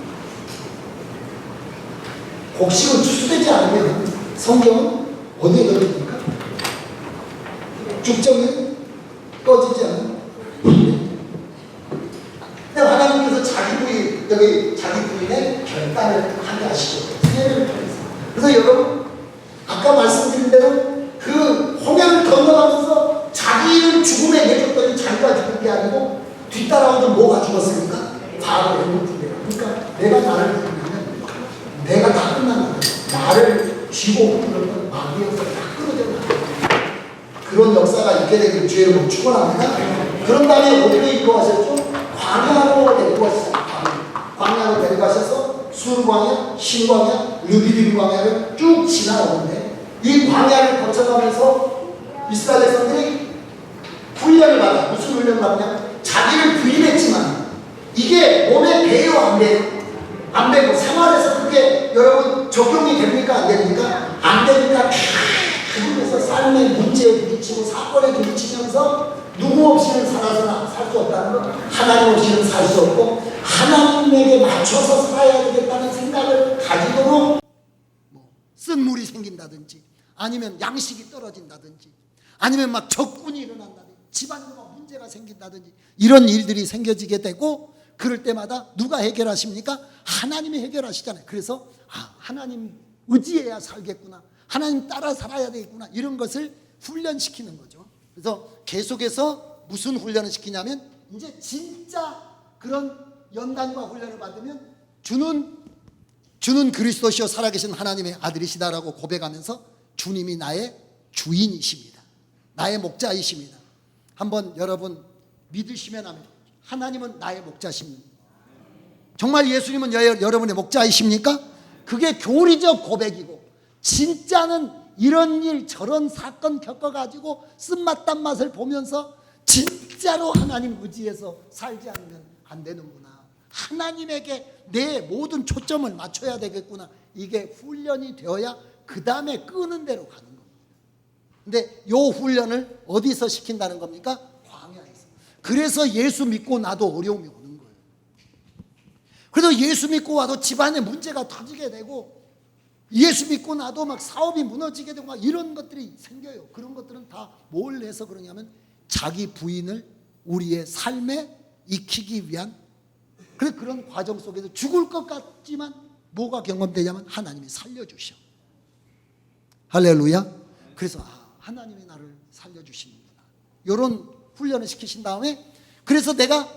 곡식은 추수되지 않으면 성경은 어디에 걸립니까? 죽정이 꺼지지 않는. 근데 하나님께서 자기 부인, 여기 자기 부인의 결단을 하게 하시죠. 세례를 통해서. 그래서 여러분 아까 말씀드린 대로 그 홍해를 건너가면서 자기를 죽음에 내줬더니 자기가 죽은 게 아니고 뒤따라오던 뭐가 죽었습니까? 바로 애물들이에요. 그러니까 내가 나를 죽이면 내가 다 끝난 거예요. 나를 쥐고 끌었던 마귀에서 다 끌어들여. 그런 역사가 있게 되길 주의 이름으로 축원합니다. 그런 다음에 어디로 인도하셨죠? 광야로 데리고 가셨어요. 광야로 데리고 가셔서 술광야, 신광야, 르비딤 광야를 쭉 지나오는데 이 광야를 거쳐가면서 이스라엘 백성들이 훈련을 받아. 무슨 훈련을 받냐? 자기를 부인했지만 이게 몸에 배요 안 돼요? 안 되고 생활에서 그게 여러분 적용이 됩니까? 안 됩니까? 안 되니까 그중에서 삶의 문제에 부딪히고 사건에 부딪히면서 누구 없이는 살아서는 살 수 없다는 것, 하나님 없이는 살 수 없고 하나님에게 맞춰서 살아야 되겠다는 생각을 가지도록 쓴물이 생긴다든지 아니면 양식이 떨어진다든지, 아니면 막 적군이 일어난다든지, 집안에 막 문제가 생긴다든지, 이런 일들이 생겨지게 되고, 그럴 때마다 누가 해결하십니까? 하나님이 해결하시잖아요. 그래서 하나님 의지해야 살겠구나, 하나님 따라 살아야 되겠구나, 이런 것을 훈련시키는 거죠. 그래서 계속해서 무슨 훈련을 시키냐면, 이제 진짜 그런 연단과 훈련을 받으면 주는 그리스도시요 살아계신 하나님의 아들이시다라고 고백하면서 주님이 나의 주인이십니다, 나의 목자이십니다. 한번 여러분 믿으시면 하면, 하나님은 나의 목자십니다. 정말 예수님은 여러분의 목자이십니까? 그게 교리적 고백이고, 진짜는 이런 일 저런 사건 겪어가지고 쓴맛 단맛을 보면서 진짜로 하나님 의지해서 살지 않으면 안 되는구나, 하나님에게 내 모든 초점을 맞춰야 되겠구나, 이게 훈련이 되어야 그 다음에 끄는 대로 가는 겁니다. 근데 이 훈련을 어디서 시킨다는 겁니까? 광야에서. 그래서 예수 믿고 나도 어려움이 오는 거예요. 그래서 예수 믿고 와도 집안에 문제가 터지게 되고, 예수 믿고 나도 막 사업이 무너지게 되고 막 이런 것들이 생겨요. 그런 것들은 다 뭘 해서 그러냐면, 자기 부인을 우리의 삶에 익히기 위한 그런 과정 속에서 죽을 것 같지만 뭐가 경험되냐면 하나님이 살려주셔. 할렐루야. 그래서 하나님이 나를 살려주시는구나, 이런 훈련을 시키신 다음에, 그래서 내가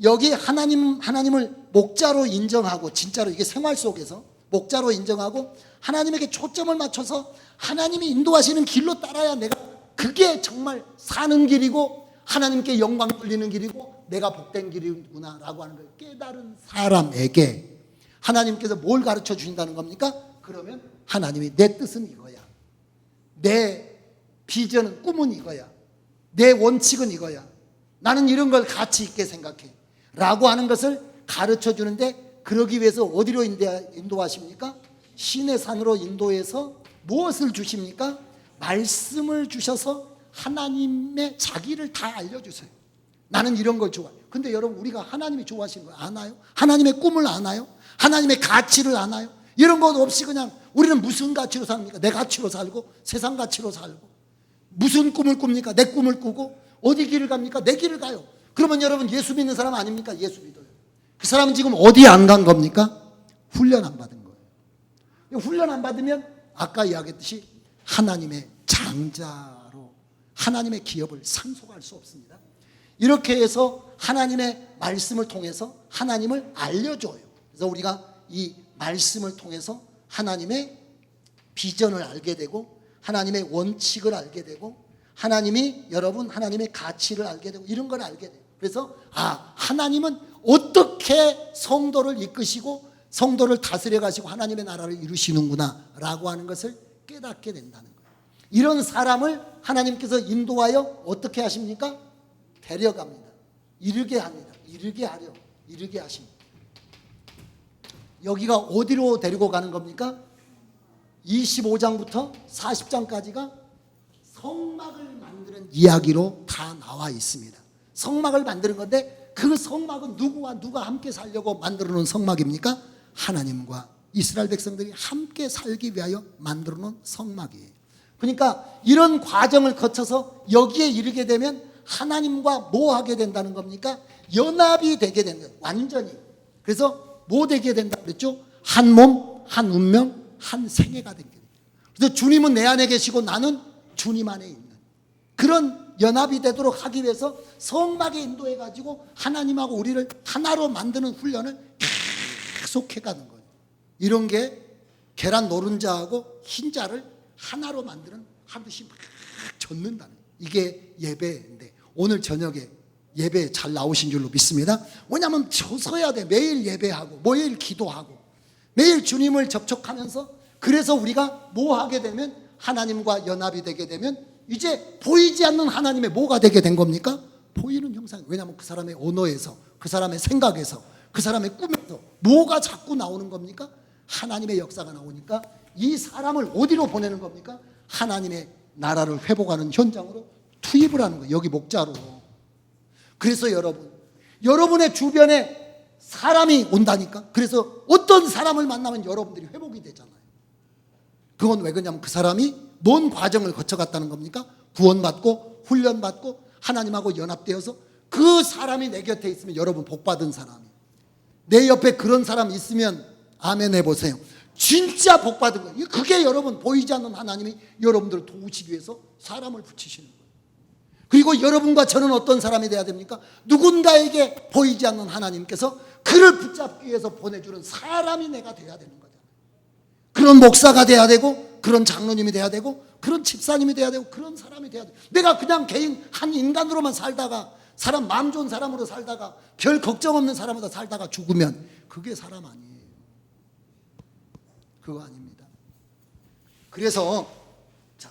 여기 하나님을 목자로 인정하고, 진짜로 이게 생활 속에서 목자로 인정하고 하나님에게 초점을 맞춰서 하나님이 인도하시는 길로 따라야 내가 그게 정말 사는 길이고 하나님께 영광 돌리는 길이고 내가 복된 길이구나 라고 하는 걸 깨달은 사람에게 하나님께서 뭘 가르쳐 주신다는 겁니까? 그러면 하나님이 내 뜻은 이거야, 내 비전은, 꿈은 이거야, 내 원칙은 이거야, 나는 이런 걸 가치 있게 생각해 라고 하는 것을 가르쳐 주는데, 그러기 위해서 어디로 인도하십니까? 신의 산으로 인도해서 무엇을 주십니까? 말씀을 주셔서 하나님의 자기를 다 알려주세요. 나는 이런 걸 좋아해요. 근데 여러분, 우리가 하나님이 좋아하시는 걸 아나요? 하나님의 꿈을 아나요? 하나님의 가치를 아나요? 이런 것 없이 그냥 우리는 무슨 가치로 삽니까? 내 가치로 살고 세상 가치로 살고, 무슨 꿈을 꿉니까? 내 꿈을 꾸고, 어디 길을 갑니까? 내 길을 가요. 그러면 여러분, 예수 믿는 사람 아닙니까? 예수 믿어요. 그 사람은 지금 어디 안 간 겁니까? 훈련 안 받은 거예요. 훈련 안 받으면 아까 이야기했듯이 하나님의 장자로 하나님의 기업을 상속할 수 없습니다. 이렇게 해서 하나님의 말씀을 통해서 하나님을 알려줘요. 그래서 우리가 이 말씀을 통해서 하나님의 비전을 알게 되고, 하나님의 원칙을 알게 되고, 하나님의 가치를 알게 되고, 이런 걸 알게 돼요. 그래서 하나님은 어떻게 성도를 이끄시고 성도를 다스려 가시고 하나님의 나라를 이루시는구나 라고 하는 것을 깨닫게 된다는 거예요. 이런 사람을 하나님께서 인도하여 어떻게 하십니까? 데려갑니다. 이르게 합니다. 이르게 하십니다. 여기가 어디로 데리고 가는 겁니까? 25장부터 40장까지가 성막을 만드는 이야기로 다 나와 있습니다. 성막을 만드는 건데, 그 성막은 누가 함께 살려고 만들어 놓은 성막입니까? 하나님과 이스라엘 백성들이 함께 살기 위하여 만들어 놓은 성막이에요. 그러니까 이런 과정을 거쳐서 여기에 이르게 되면 하나님과 뭐 하게 된다는 겁니까? 연합이 되게 되는 거예요. 완전히. 그래서 뭐 되게 된다고 그랬죠? 한 몸, 한 운명, 한 생애가 되게 돼요. 그래서 주님은 내 안에 계시고 나는 주님 안에 있는 그런 연합이 되도록 하기 위해서 성막에 인도해 가지고 하나님하고 우리를 하나로 만드는 훈련을 계속 해가는 거예요. 이런 게 계란 노른자하고 흰자를 하나로 만드는, 하듯이 막 젓는다는, 이게 예배인데 오늘 저녁에 예배 잘 나오신 줄로 믿습니다. 왜냐하면 져서야 돼. 매일 예배하고 매일 기도하고 매일 주님을 접촉하면서, 그래서 우리가 뭐 하게 되면 하나님과 연합이 되게 되면 이제 보이지 않는 하나님의 뭐가 되게 된 겁니까? 보이는 형상. 왜냐하면 그 사람의 언어에서, 그 사람의 생각에서, 그 사람의 꿈에서 뭐가 자꾸 나오는 겁니까? 하나님의 역사가 나오니까 이 사람을 어디로 보내는 겁니까? 하나님의 나라를 회복하는 현장으로 투입을 하는 거예요. 여기 목자로. 그래서 여러분의 주변에 사람이 온다니까. 그래서 어떤 사람을 만나면 여러분들이 회복이 되잖아요. 그건 왜 그러냐면 그 사람이 뭔 과정을 거쳐갔다는 겁니까? 구원받고 훈련받고 하나님하고 연합되어서 그 사람이 내 곁에 있으면 여러분 복받은 사람이에요. 내 옆에 그런 사람 있으면 아멘 해보세요. 진짜 복받은 거예요. 그게 여러분 보이지 않는 하나님이 여러분들을 도우시기 위해서 사람을 붙이시는 거예요. 그리고 여러분과 저는 어떤 사람이 돼야 됩니까? 누군가에게 보이지 않는 하나님께서 그를 붙잡기 위해서 보내주는 사람이 내가 돼야 되는 거잖아요. 그런 목사가 돼야 되고 그런 장로님이 돼야 되고 그런 집사님이 돼야 되고 그런 사람이 돼야 돼요. 내가 그냥 개인 한 인간으로만 살다가 사람 마음 좋은 사람으로 살다가 별 걱정 없는 사람으로 살다가 죽으면 그게 사람 아니에요. 그거 아닙니다. 그래서 자,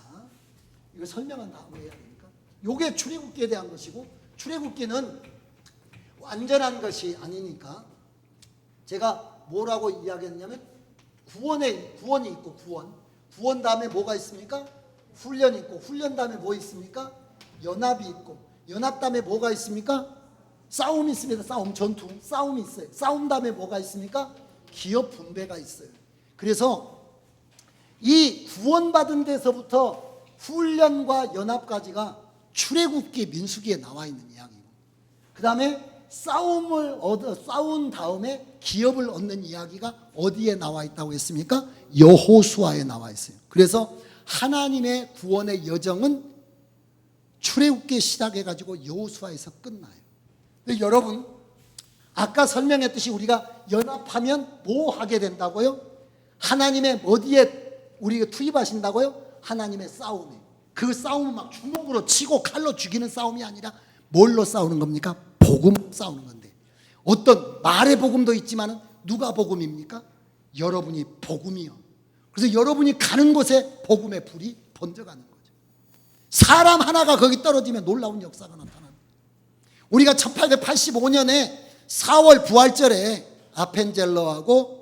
이거 설명한 다음에 해야 되니까 요게 출애굽기에 대한 것이고, 출애굽기는 완전한 것이 아니니까 제가 뭐라고 이야기했냐면 구원이 있고 구원 다음에 뭐가 있습니까? 훈련이 있고 훈련 다음에 뭐 있습니까? 연합이 있고 연합 다음에 뭐가 있습니까? 싸움이 있습니다. 전투, 싸움이 있어요. 싸움 다음에 뭐가 있습니까? 기업 분배가 있어요. 그래서 이 구원받은 데서부터 훈련과 연합까지가 출애굽기 민수기에 나와 있는 이야기고, 그 다음에 싸운 다음에 기업을 얻는 이야기가 어디에 나와 있다고 했습니까? 여호수아에 나와 있어요. 그래서 하나님의 구원의 여정은 출애굽기 시작해가지고 여호수아에서 끝나요. 근데 여러분 아까 설명했듯이 우리가 연합하면 뭐 하게 된다고요? 하나님의 어디에 우리가 투입하신다고요? 하나님의 싸움에. 그 싸움은 막 주먹으로 치고 칼로 죽이는 싸움이 아니라 뭘로 싸우는 겁니까? 복음 싸우는 건데, 어떤 말의 복음도 있지만 누가 복음입니까? 여러분이 복음이요. 그래서 여러분이 가는 곳에 복음의 불이 번져가는 거죠. 사람 하나가 거기 떨어지면 놀라운 역사가 나타납니다. 우리가 1885년에 4월 부활절에 아펜젤러하고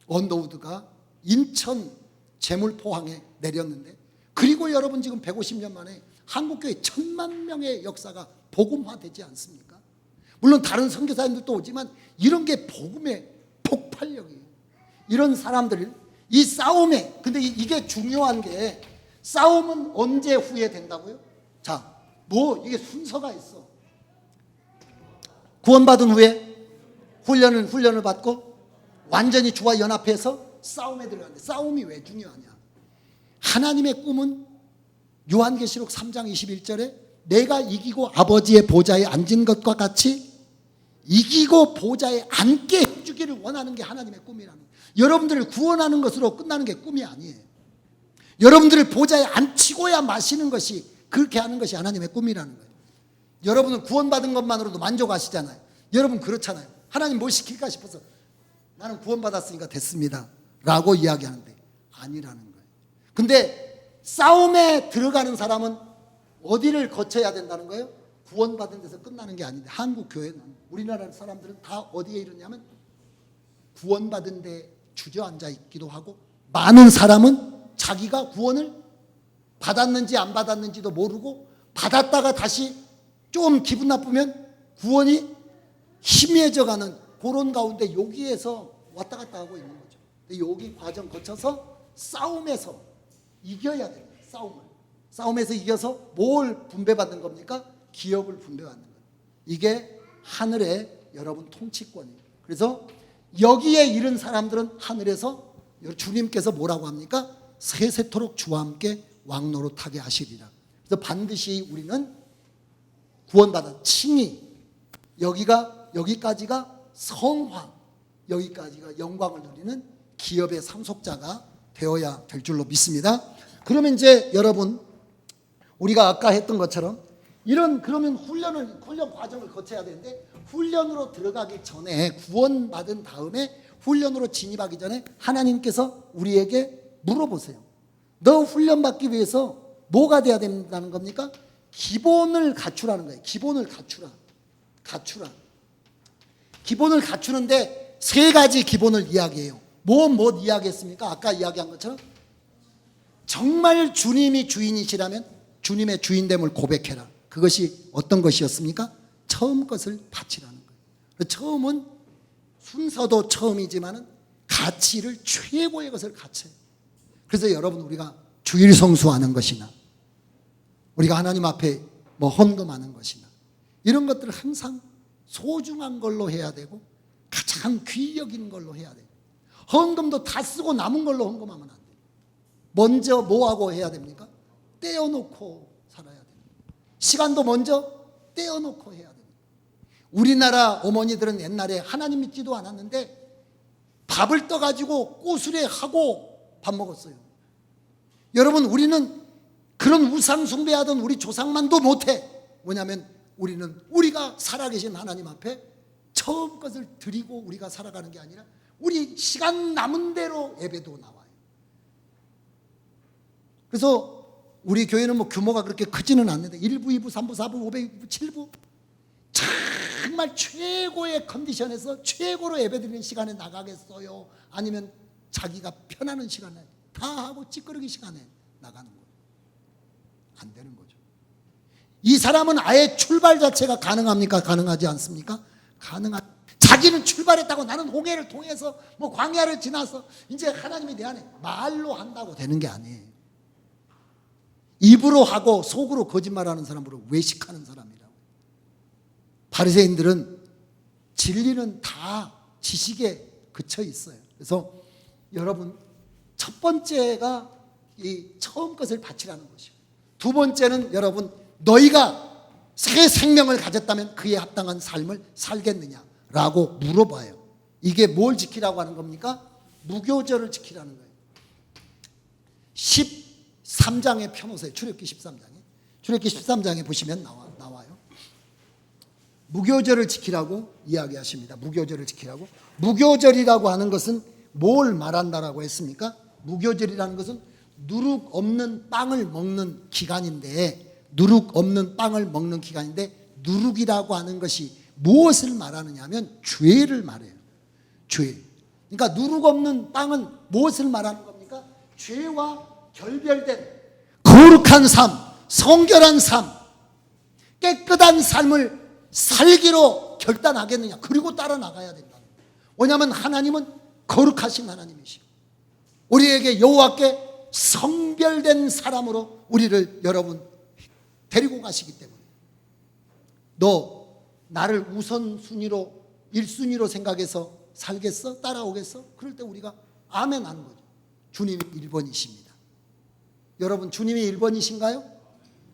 언더우드가 인천 제물포항에 내렸는데, 그리고 여러분 지금 150년 만에 한국교회 1000만 명의 역사가 복음화되지 않습니까? 물론 다른 선교사님들도 오지만 이런 게 복음의 폭발력이에요. 이런 사람들을 이 싸움에, 근데 이게 중요한 게 싸움은 언제 후회된다고요? 자, 이게 순서가 있어. 구원받은 후에 훈련을 받고 완전히 주와 연합해서 싸움에 들어가는데, 싸움이 왜 중요하냐? 하나님의 꿈은 요한계시록 3장 21절에 내가 이기고 아버지의 보좌에 앉은 것과 같이 이기고 보좌에 앉게 해주기를 원하는 게 하나님의 꿈이라는 거예요. 여러분들을 구원하는 것으로 끝나는 게 꿈이 아니에요. 여러분들을 보좌에 앉히고야 마시는 것이, 그렇게 하는 것이 하나님의 꿈이라는 거예요. 여러분은 구원받은 것만으로도 만족하시잖아요. 여러분 그렇잖아요. 하나님 뭘 시킬까 싶어서 나는 구원받았으니까 됐습니다 라고 이야기하는데 아니라는 거예요. 근데 싸움에 들어가는 사람은 어디를 거쳐야 된다는 거예요? 구원받은 데서 끝나는 게 아닌데, 한국 교회는, 우리나라 사람들은 다 어디에 이르냐면 구원받은 데 주저앉아 있기도 하고, 많은 사람은 자기가 구원을 받았는지 안 받았는지도 모르고, 받았다가 다시 좀 기분 나쁘면 구원이 희미해져가는 그런 가운데 여기에서 왔다 갔다 하고 있는 거죠. 여기 과정 거쳐서 싸움에서 이겨야 돼요. 싸움에서 이겨서 뭘 분배받는 겁니까? 기업을 분배받는 거예요. 이게 하늘의 여러분 통치권이에요. 그래서 여기에 이른 사람들은 하늘에서 주님께서 뭐라고 합니까? 세세토록 주와 함께 왕노릇하게 하시리라. 그래서 반드시 우리는 구원받아 칭의, 여기까지가 성화, 여기까지가 영광을 누리는 기업의 상속자가 되어야 될 줄로 믿습니다. 그러면 이제 여러분 우리가 아까 했던 것처럼 그러면 훈련 과정을 거쳐야 되는데, 훈련으로 들어가기 전에, 구원받은 다음에 훈련으로 진입하기 전에 하나님께서 우리에게 물어보세요. 너 훈련받기 위해서 뭐가 돼야 된다는 겁니까? 기본을 갖추라는 거예요. 기본을 갖추라. 기본을 갖추는데 세 가지 기본을 이야기해요. 뭐 이야기했습니까? 아까 이야기한 것처럼 정말 주님이 주인이시라면 주님의 주인됨을 고백해라. 그것이 어떤 것이었습니까? 처음 것을 바치라는 거예요. 처음은 순서도 처음이지만 가치를, 최고의 것을 갖춰요. 그래서 여러분 우리가 주일 성수하는 것이나 우리가 하나님 앞에 뭐 헌금하는 것이나 이런 것들을 항상 소중한 걸로 해야 되고 가장 귀히 여긴 걸로 해야 돼요. 헌금도 다 쓰고 남은 걸로 헌금하면 안 돼요. 먼저 뭐하고 해야 됩니까? 떼어놓고 살아야 돼요. 시간도 먼저 떼어놓고 해야 돼요. 우리나라 어머니들은 옛날에 하나님 믿지도 않았는데 밥을 떠가지고 꼬수레 하고 밥 먹었어요. 여러분, 우리는 그런 우상 숭배하던 우리 조상만도 못해. 뭐냐면 우리는 우리가 살아계신 하나님 앞에 처음 것을 드리고 우리가 살아가는 게 아니라 우리 시간 남은 대로 예배도 나와요. 그래서 우리 교회는 뭐 규모가 그렇게 크지는 않는데 1부, 2부, 3부, 4부, 5부, 7부 정말 최고의 컨디션에서 최고로 예배드리는 시간에 나가겠어요? 아니면 자기가 편하는 시간에 다 하고 찌끄러기 시간에 나가는 거예요? 안 되는 거죠. 이 사람은 아예 출발 자체가 가능합니까? 가능하지 않습니까? 자기는 출발했다고 나는 홍해를 통해서 뭐 광야를 지나서 이제 하나님이 내 안에 말로 한다고 되는 게 아니에요. 입으로 하고 속으로 거짓말하는 사람으로 외식하는 사람이라고. 바리새인들은 진리는 다 지식에 그쳐 있어요. 그래서 여러분, 첫 번째가 이 처음 것을 바치라는 것이고, 두 번째는 여러분, 너희가 새 생명을 가졌다면 그에 합당한 삶을 살겠느냐라고 물어봐요. 이게 뭘 지키라고 하는 겁니까? 무교절을 지키라는 거예요. 13장에 펴놓으세요. 출애굽기 13장에. 출애굽기 13장에 보시면 나와요. 무교절을 지키라고 이야기하십니다. 무교절을 지키라고. 무교절이라고 하는 것은 뭘 말한다라고 했습니까? 무교절이라는 것은 누룩 없는 빵을 먹는 기간인데, 누룩이라고 하는 것이 무엇을 말하느냐 하면 죄를 말해요. 죄. 그러니까 누룩 없는 빵은 무엇을 말하는 겁니까? 죄와 결별된 거룩한 삶, 성결한 삶, 깨끗한 삶을 살기로 결단하겠느냐. 그리고 따라 나가야 된다. 왜냐하면 하나님은 거룩하신 하나님이시고 우리에게 여호와께 성별된 사람으로 우리를 여러분 데리고 가시기 때문에, 너 나를 우선순위로 1순위로 생각해서 살겠어? 따라오겠어? 그럴 때 우리가 아멘 하는 거죠. 주님이 1번이십니다. 여러분, 주님이 1번이신가요?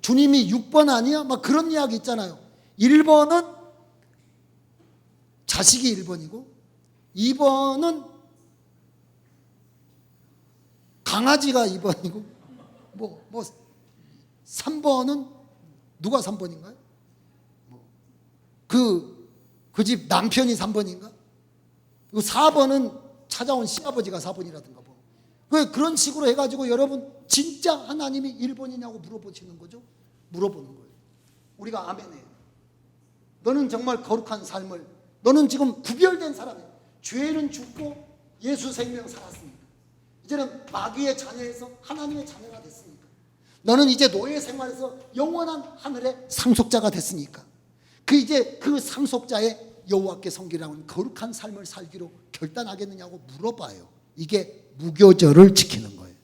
주님이 6번 아니야? 막 그런 이야기 있잖아요. 1번은 자식이 1번이고 2번은 강아지가 2번이고 뭐 3번은 누가 3번인가요? 그 집 남편이 3번인가? 4번은 찾아온 시아버지가 4번이라든가 뭐. 왜 그런 식으로 해가지고 여러분 진짜 하나님이 1번이냐고 물어보시는 거죠? 물어보는 거예요. 우리가 아멘해요. 너는 정말 거룩한 삶을, 너는 지금 구별된 사람이야. 죄는 죽고 예수 생명 살았으니까. 이제는 마귀의 자녀에서 하나님의 자녀가 됐으니까. 너는 이제 노예 생활에서 영원한 하늘의 상속자가 됐으니까. 이제 그 상속자의 여호와께 섬기라고 하는 거룩한 삶을 살기로 결단하겠느냐고 물어봐요. 이게 무교절을 지키는 거예요.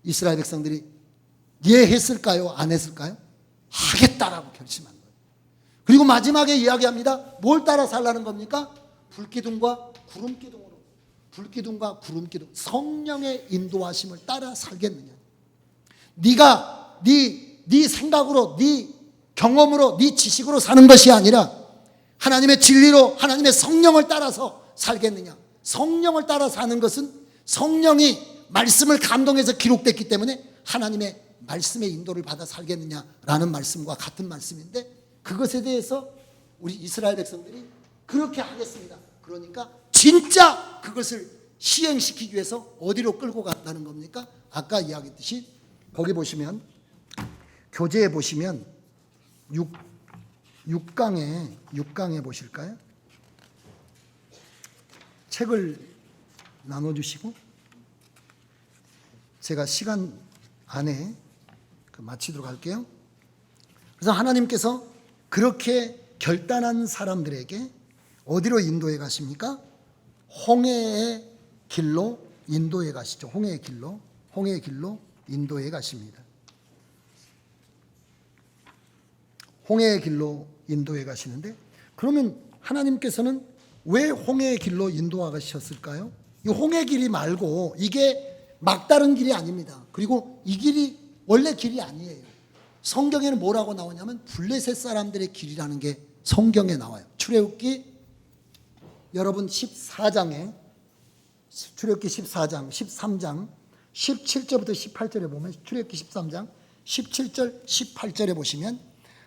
이스라엘 백성들이 했을까요? 안 했을까요? 하겠다라고 결심한 거예요. 그리고 마지막에 이야기합니다. 뭘 따라 살라는 겁니까? 불기둥과 구름기둥으로. 불기둥과 구름기둥, 성령의 인도하심을 따라 살겠느냐. 네가 네 생각으로, 네 경험으로, 네 지식으로 사는 것이 아니라 하나님의 진리로, 하나님의 성령을 따라서 살겠느냐. 성령을 따라 사는 것은 성령이 말씀을 감동해서 기록됐기 때문에 하나님의 말씀의 인도를 받아 살겠느냐라는 말씀과 같은 말씀인데, 그것에 대해서 우리 이스라엘 백성들이 그렇게 하겠습니다. 그러니까 진짜 그것을 시행시키기 위해서 어디로 끌고 간다는 겁니까? 아까 이야기했듯이 거기 보시면, 교재에 보시면 6강에 보실까요? 책을 나눠주시고 제가 시간 안에 마치도록 할게요. 그래서 하나님께서 그렇게 결단한 사람들에게 어디로 인도해 가십니까? 홍해의 길로 인도해 가시죠. 홍해의 길로 인도해 가십니다. 홍해의 길로 인도해 가시는데, 그러면 하나님께서는 왜 홍해의 길로 인도하셨을까요? 이 홍해 길이 말고 이게 막다른 길이 아닙니다. 그리고 이 길이 원래 길이 아니에요. 성경에는 뭐라고 나오냐면 블레셋 사람들의 길이라는 게 성경에 나와요. 출애굽기 여러분 14장에 출애굽기 14장 13장 17절부터 18절에 보면, 출애굽기 13장 17절 18절에 보시면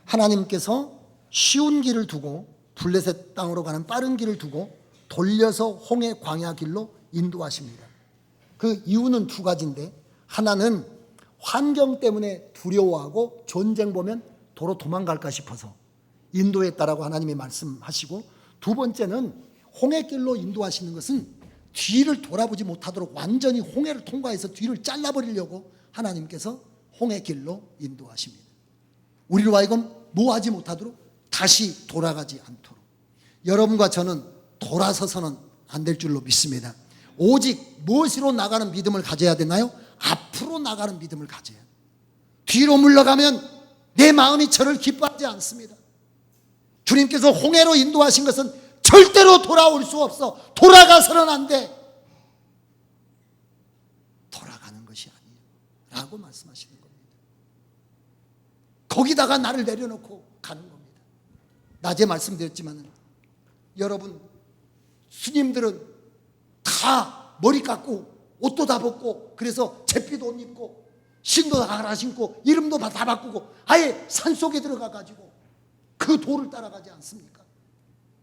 하나님께서 쉬운 길을 두고 블레셋 땅으로 가는 빠른 길을 두고 돌려서 홍해 광야 길로 인도하십니다. 그 이유는 두 가지인데, 하나는 환경 때문에 두려워하고 전쟁 보면 도로 도망갈까 싶어서 인도했다라고 하나님이 말씀하시고, 두 번째는 홍해길로 인도하시는 것은 뒤를 돌아보지 못하도록 완전히 홍해를 통과해서 뒤를 잘라버리려고 하나님께서 홍해길로 인도하십니다. 우리로 하여금 뭐하지 못하도록, 다시 돌아가지 않도록. 여러분과 저는 돌아서서는 안 될 줄로 믿습니다. 오직 무엇으로 나가는 믿음을 가져야 되나요? 앞으로 나가는 믿음을 가져야 돼요. 뒤로 물러가면 내 마음이 저를 기뻐하지 않습니다. 주님께서 홍해로 인도하신 것은 절대로 돌아올 수 없어. 돌아가서는 안 돼. 돌아가는 것이 아니에요 라고 말씀하시는 겁니다. 거기다가 나를 내려놓고 가는 겁니다. 낮에 말씀드렸지만 여러분, 스님들은 다 머리 깎고 옷도 다 벗고, 그래서 제피도 옷 입고 신도 다 갈아 신고 이름도 다 바꾸고 아예 산속에 들어가 가지고 그 도를 따라가지 않습니까?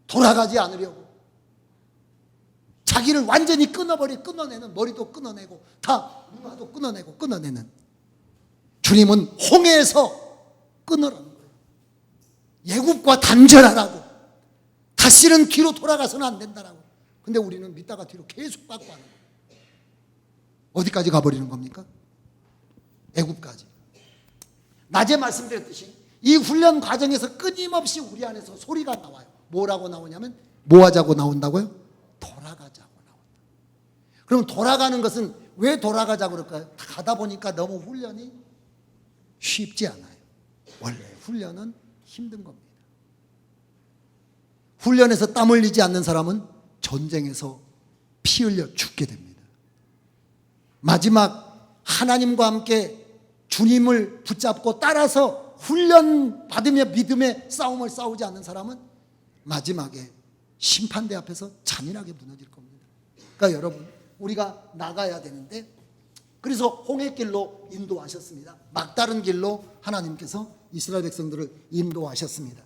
돌아가지 않으려고 자기를 완전히 끊어내는, 머리도 끊어내고 다 문화도 끊어내는. 주님은 홍해에서 끊으라는 거예요. 애굽과 단절하라고. 다시는 뒤로 돌아가서는 안 된다라고. 근데 우리는 믿다가 뒤로 계속 빠고 하는 거예요. 어디까지 가버리는 겁니까? 애굽까지. 낮에 말씀드렸듯이 이 훈련 과정에서 끊임없이 우리 안에서 소리가 나와요. 뭐라고 나오냐면, 뭐 하자고 나온다고요? 돌아가자고 나온다. 그럼 돌아가는 것은 왜 돌아가자고 그럴까요? 가다 보니까 너무 훈련이 쉽지 않아요. 원래 훈련은 힘든 겁니다. 훈련에서 땀 흘리지 않는 사람은 전쟁에서 피 흘려 죽게 됩니다. 마지막 하나님과 함께 주님을 붙잡고 따라서 훈련 받으며 믿음의 싸움을 싸우지 않는 사람은 마지막에 심판대 앞에서 잔인하게 무너질 겁니다. 그러니까 여러분, 우리가 나가야 되는데, 그래서 홍해길로 인도하셨습니다. 막다른 길로 하나님께서 이스라엘 백성들을 인도하셨습니다.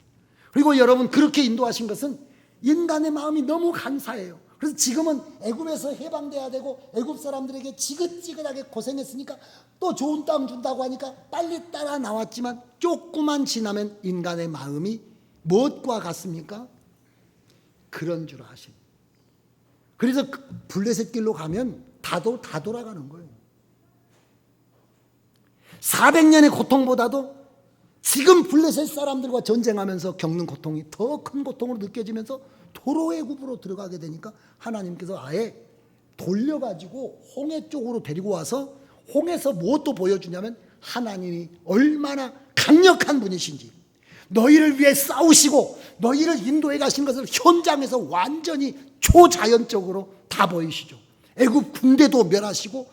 그리고 여러분, 그렇게 인도하신 것은 인간의 마음이 너무 간사해요. 그래서 지금은 애굽에서 해방돼야 되고 애굽 사람들에게 지긋지긋하게 고생했으니까 또 좋은 땅 준다고 하니까 빨리 따라 나왔지만, 조금만 지나면 인간의 마음이 무엇과 같습니까? 그런 줄 아십니다. 그래서 블레셋 길로 가면 다 돌아가는 거예요. 400년의 고통보다도 지금 블레셋 사람들과 전쟁하면서 겪는 고통이 더 큰 고통으로 느껴지면서 도로 애굽으로 들어가게 되니까 하나님께서 아예 돌려가지고 홍해 쪽으로 데리고 와서, 홍해에서 무엇도 보여주냐면 하나님이 얼마나 강력한 분이신지, 너희를 위해 싸우시고 너희를 인도해 가신 것을 현장에서 완전히 초자연적으로 다 보이시죠. 애굽 군대도 멸하시고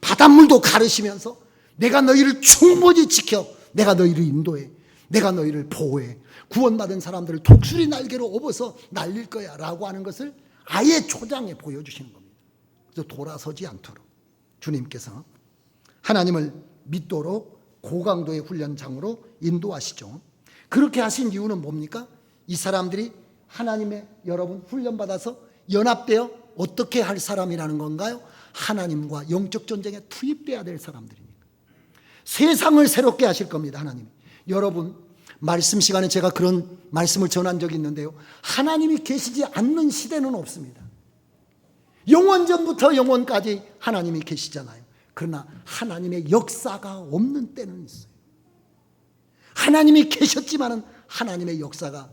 바닷물도 가르시면서 내가 너희를 충분히 지켜, 내가 너희를 인도해, 내가 너희를 보호해, 구원받은 사람들을 독수리 날개로 업어서 날릴 거야 라고 하는 것을 아예 초장에 보여주시는 겁니다. 그래서 돌아서지 않도록 주님께서 하나님을 믿도록 고강도의 훈련장으로 인도하시죠. 그렇게 하신 이유는 뭡니까? 이 사람들이 하나님의, 여러분, 훈련받아서 연합되어 어떻게 할 사람이라는 건가요? 하나님과 영적 전쟁에 투입돼야 될 사람들입니다. 세상을 새롭게 하실 겁니다. 하나님. 여러분, 말씀 시간에 제가 그런 말씀을 전한 적이 있는데요, 하나님이 계시지 않는 시대는 없습니다. 영원전부터 영원까지 하나님이 계시잖아요. 그러나 하나님의 역사가 없는 때는 있어요. 하나님이 계셨지만은 하나님의 역사가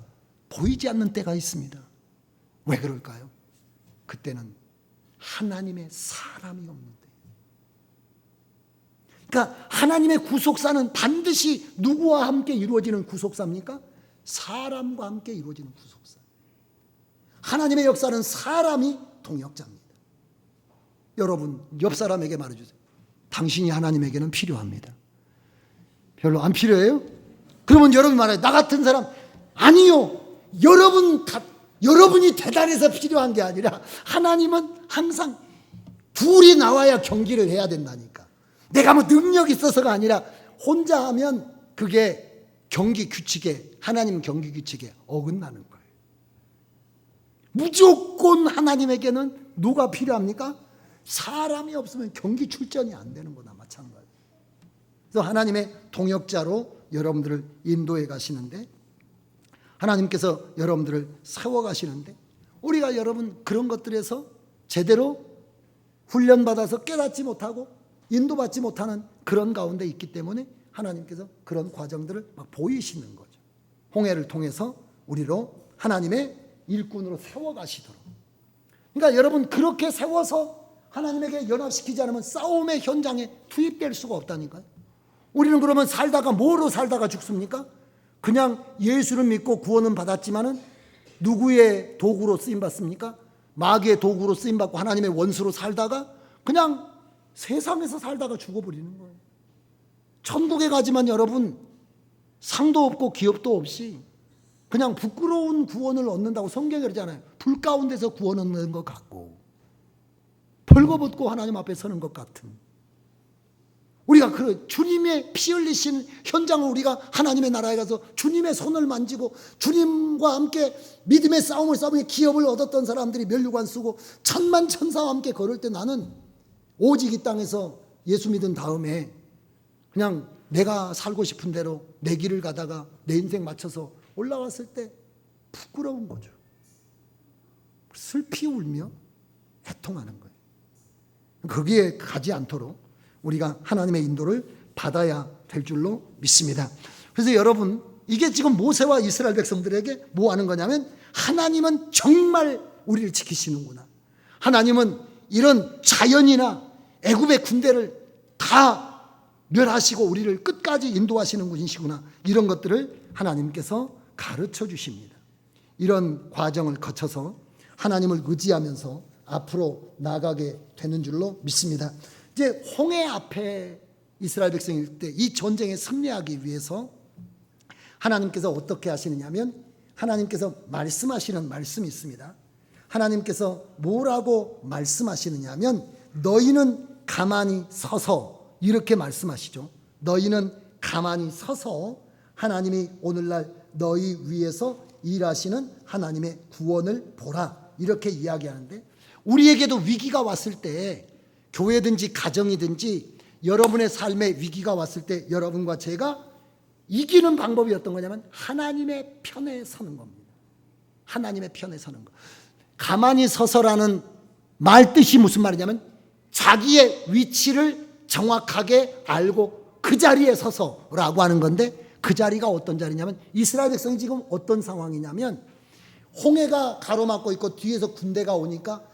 보이지 않는 때가 있습니다. 왜 그럴까요? 그때는 하나님의 사람이 없는 때. 그러니까 하나님의 구속사는 반드시 누구와 함께 이루어지는 구속사입니까? 사람과 함께 이루어지는 구속사. 하나님의 역사는 사람이 동역자입니다. 여러분, 옆 사람에게 말해주세요. 당신이 하나님에게는 필요합니다. 별로 안 필요해요? 그러면 여러분이 말해요. 나 같은 사람, 아니요. 여러분이 대단해서 필요한 게 아니라 하나님은 항상 둘이 나와야 경기를 해야 된다니까. 내가 뭐 능력이 있어서가 아니라 혼자 하면 그게 경기 규칙에, 하나님 경기 규칙에 어긋나는 거예요. 무조건 하나님에게는 누가 필요합니까? 사람이 없으면 경기 출전이 안 되는 거나 마찬가지예요. 그래서 하나님의 동역자로 여러분들을 인도해 가시는데, 하나님께서 여러분들을 세워 가시는데, 우리가 여러분 그런 것들에서 제대로 훈련받아서 깨닫지 못하고 인도받지 못하는 그런 가운데 있기 때문에 하나님께서 그런 과정들을 막 보이시는 거죠. 홍해를 통해서 우리로 하나님의 일꾼으로 세워 가시도록. 그러니까 여러분, 그렇게 세워서 하나님에게 연합시키지 않으면 싸움의 현장에 투입될 수가 없다니까요. 우리는 그러면 살다가 뭐로 살다가 죽습니까? 그냥 예수를 믿고 구원은 받았지만은 누구의 도구로 쓰임 받습니까? 마귀의 도구로 쓰임 받고 하나님의 원수로 살다가 그냥 세상에서 살다가 죽어버리는 거예요. 천국에 가지만 여러분 상도 없고 기업도 없이 그냥 부끄러운 구원을 얻는다고 성경이 그러잖아요. 불 가운데서 구원 얻는 것 같고 벌거벗고 하나님 앞에 서는 것 같은, 우리가 그 주님의 피 흘리신 현장을 우리가 하나님의 나라에 가서 주님의 손을 만지고 주님과 함께 믿음의 싸움을 싸우며 기업을 얻었던 사람들이 면류관 쓰고 천만 천사와 함께 걸을 때 나는 오직 이 땅에서 예수 믿은 다음에 그냥 내가 살고 싶은 대로 내 길을 가다가 내 인생 맞춰서 올라왔을 때 부끄러운 거죠. 슬피 울며 애통하는 거예요. 거기에 가지 않도록 우리가 하나님의 인도를 받아야 될 줄로 믿습니다. 그래서 여러분, 이게 지금 모세와 이스라엘 백성들에게 뭐 하는 거냐면, 하나님은 정말 우리를 지키시는구나. 하나님은 이런 자연이나 애굽의 군대를 다 멸하시고 우리를 끝까지 인도하시는 분이시구나. 이런 것들을 하나님께서 가르쳐 주십니다. 이런 과정을 거쳐서 하나님을 의지하면서 앞으로 나가게 되는 줄로 믿습니다. 이제 홍해 앞에 이스라엘 백성일 때 이 전쟁에 승리하기 위해서 하나님께서 어떻게 하시느냐면, 하나님께서 말씀하시는 말씀이 있습니다. 하나님께서 뭐라고 말씀하시느냐면, 너희는 가만히 서서, 이렇게 말씀하시죠. 너희는 가만히 서서 하나님이 오늘날 너희 위에서 일하시는 하나님의 구원을 보라, 이렇게 이야기하는데, 우리에게도 위기가 왔을 때, 교회든지 가정이든지 여러분의 삶에 위기가 왔을 때 여러분과 제가 이기는 방법이 어떤 거냐면 하나님의 편에 서는 겁니다. 하나님의 편에 서는 거. 가만히 서서라는 말 뜻이 무슨 말이냐면 자기의 위치를 정확하게 알고 그 자리에 서서라고 하는 건데, 그 자리가 어떤 자리냐면, 이스라엘 백성이 지금 어떤 상황이냐면 홍해가 가로막고 있고 뒤에서 군대가 오니까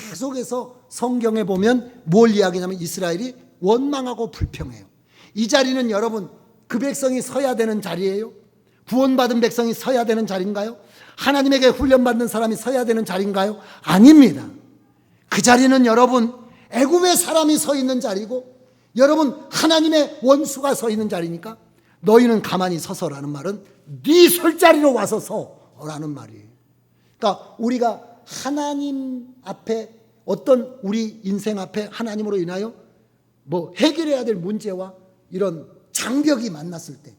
계속해서 성경에 보면 뭘 이야기냐면 이스라엘이 원망하고 불평해요. 이 자리는 여러분 그 백성이 서야 되는 자리예요? 구원받은 백성이 서야 되는 자리인가요? 하나님에게 훈련받는 사람이 서야 되는 자리인가요? 아닙니다. 그 자리는 여러분 애굽의 사람이 서 있는 자리고 여러분 하나님의 원수가 서 있는 자리니까, 너희는 가만히 서서라는 말은 네 설 자리로 와서 서라는 말이에요. 그러니까 우리가 하나님 앞에 어떤 우리 인생 앞에 하나님으로 인하여 뭐 해결해야 될 문제와 이런 장벽이 만났을 때,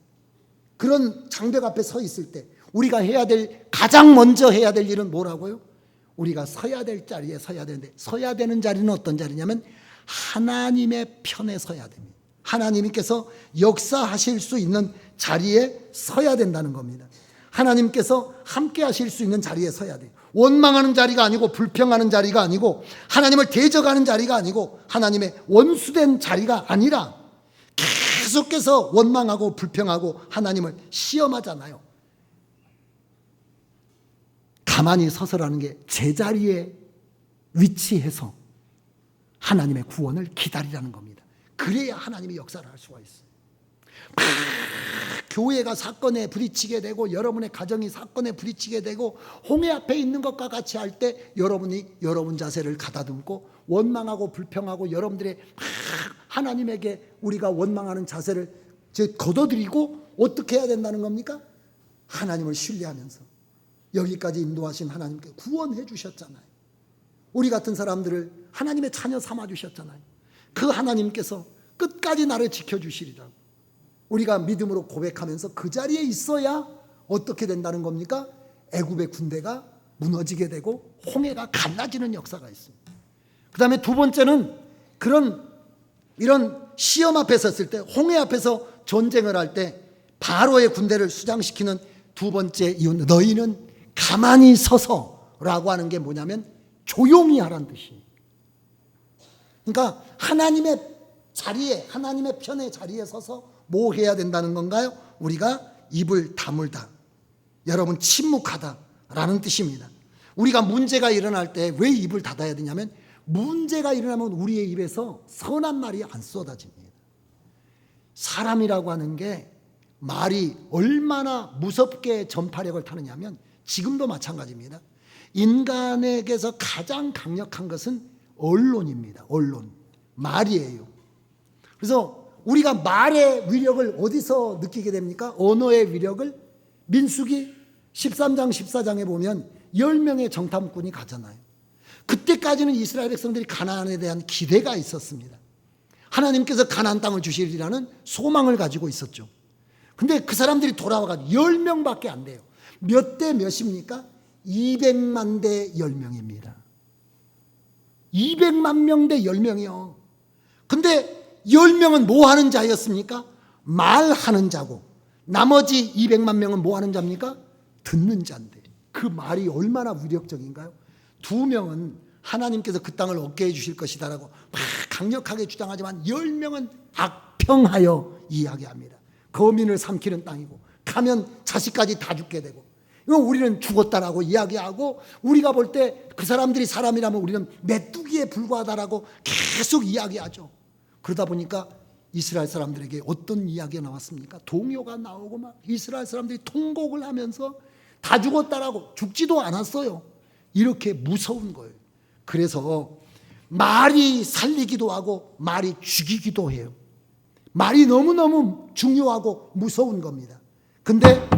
그런 장벽 앞에 서 있을 때 우리가 해야 될, 가장 먼저 해야 될 일은 뭐라고요? 우리가 서야 될 자리에 서야 되는데, 서야 되는 자리는 어떤 자리냐면 하나님의 편에 서야 됩니다. 하나님께서 역사하실 수 있는 자리에 서야 된다는 겁니다. 하나님께서 함께 하실 수 있는 자리에 서야 돼요. 원망하는 자리가 아니고 불평하는 자리가 아니고 하나님을 대적하는 자리가 아니고 하나님의 원수된 자리가 아니라 계속해서 원망하고 불평하고 하나님을 시험하잖아요. 가만히 서서라는 게 제자리에 위치해서 하나님의 구원을 기다리라는 겁니다. 그래야 하나님이 역사를 할 수가 있어요. 막 교회가 사건에 부딪히게 되고 여러분의 가정이 사건에 부딪히게 되고 홍해 앞에 있는 것과 같이 할 때 여러분이 여러분 자세를 가다듬고 원망하고 불평하고 여러분들의 막 하나님에게 우리가 원망하는 자세를 걷어들이고 어떻게 해야 된다는 겁니까? 하나님을 신뢰하면서 여기까지 인도하신 하나님께 구원해 주셨잖아요. 우리 같은 사람들을 하나님의 자녀 삼아 주셨잖아요. 그 하나님께서 끝까지 나를 지켜주시리라고 우리가 믿음으로 고백하면서 그 자리에 있어야 어떻게 된다는 겁니까? 애굽의 군대가 무너지게 되고 홍해가 갈라지는 역사가 있습니다. 그 다음에 두 번째는 이런 시험 앞에 섰을 때, 홍해 앞에서 전쟁을 할 때 바로의 군대를 수장시키는 두 번째 이유는 너희는 가만히 서서라고 하는 게 뭐냐면 조용히 하라는 뜻이에요. 그러니까 하나님의 자리에, 하나님의 편의 자리에 서서 뭐 해야 된다는 건가요? 우리가 입을 다물다, 여러분 침묵하다라는 뜻입니다. 우리가 문제가 일어날 때 왜 입을 닫아야 되냐면 문제가 일어나면 우리의 입에서 선한 말이 안 쏟아집니다. 사람이라고 하는 게 말이 얼마나 무섭게 전파력을 타느냐면 지금도 마찬가지입니다. 인간에게서 가장 강력한 것은 언론입니다. 언론, 말이에요. 그래서 우리가 말의 위력을 어디서 느끼게 됩니까? 언어의 위력을 민수기 13장 14장에 보면 10명의 정탐꾼이 가잖아요. 그때까지는 이스라엘 백성들이 가나안에 대한 기대가 있었습니다. 하나님께서 가나안 땅을 주시리라는 소망을 가지고 있었죠. 근데 그 사람들이 돌아와가지고 10명밖에 안 돼요. 몇 대 몇입니까? 200만 대 10명입니다. 200만 명 대 10명이요. 근데 10명은 뭐 하는 자였습니까? 말하는 자고 나머지 200만 명은 뭐 하는 자입니까? 듣는 자인데 그 말이 얼마나 위력적인가요? 2명은 하나님께서 그 땅을 얻게 해주실 것이다라고 막 강력하게 주장하지만 10명은 악평하여 이야기합니다. 거민을 삼키는 땅이고 가면 자식까지 다 죽게 되고 이건 우리는 죽었다라고 이야기하고 우리가 볼 때 그 사람들이 사람이라면 우리는 메뚜기에 불과하다라고 계속 이야기하죠. 그러다 보니까 이스라엘 사람들에게 어떤 이야기가 나왔습니까? 동요가 나오고 막 이스라엘 사람들이 통곡을 하면서 다 죽었다라고 죽지도 않았어요. 이렇게 무서운 거예요. 그래서 말이 살리기도 하고 말이 죽이기도 해요. 말이 너무너무 중요하고 무서운 겁니다. 근데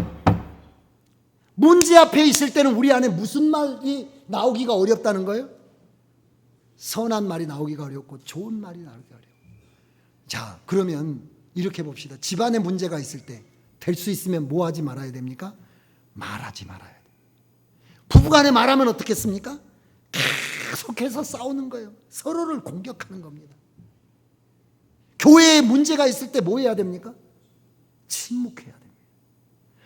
문제 앞에 있을 때는 우리 안에 무슨 말이 나오기가 어렵다는 거예요? 선한 말이 나오기가 어렵고 좋은 말이 나오기가 어려워요. 자, 그러면 이렇게 봅시다. 집안에 문제가 있을 때 될 수 있으면 뭐 하지 말아야 됩니까? 말하지 말아야 돼요. 부부간에 말하면 어떻겠습니까? 계속해서 싸우는 거예요. 서로를 공격하는 겁니다. 교회에 문제가 있을 때 뭐 해야 됩니까? 침묵해야 됩니다.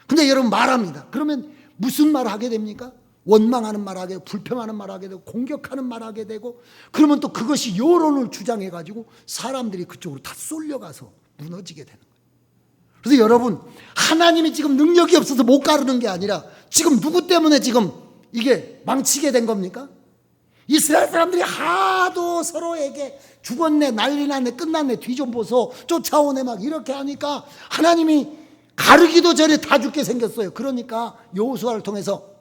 근데 여러분 말합니다. 그러면 무슨 말 하게 됩니까? 원망하는 말 하게 되고 불평하는 말 하게 되고 공격하는 말 하게 되고 그러면 또 그것이 여론을 주장해 가지고 사람들이 그쪽으로 다 쏠려가서 무너지게 되는 거예요. 그래서 여러분 하나님이 지금 능력이 없어서 못 가르는 게 아니라 지금 누구 때문에 지금 이게 망치게 된 겁니까? 이스라엘 사람들이 하도 서로에게 죽었네 난리 났네 끝났네 뒤 좀 보소 쫓아오네 막 이렇게 하니까 하나님이 가르기도 전에 다 죽게 생겼어요. 그러니까 여호수아를 통해서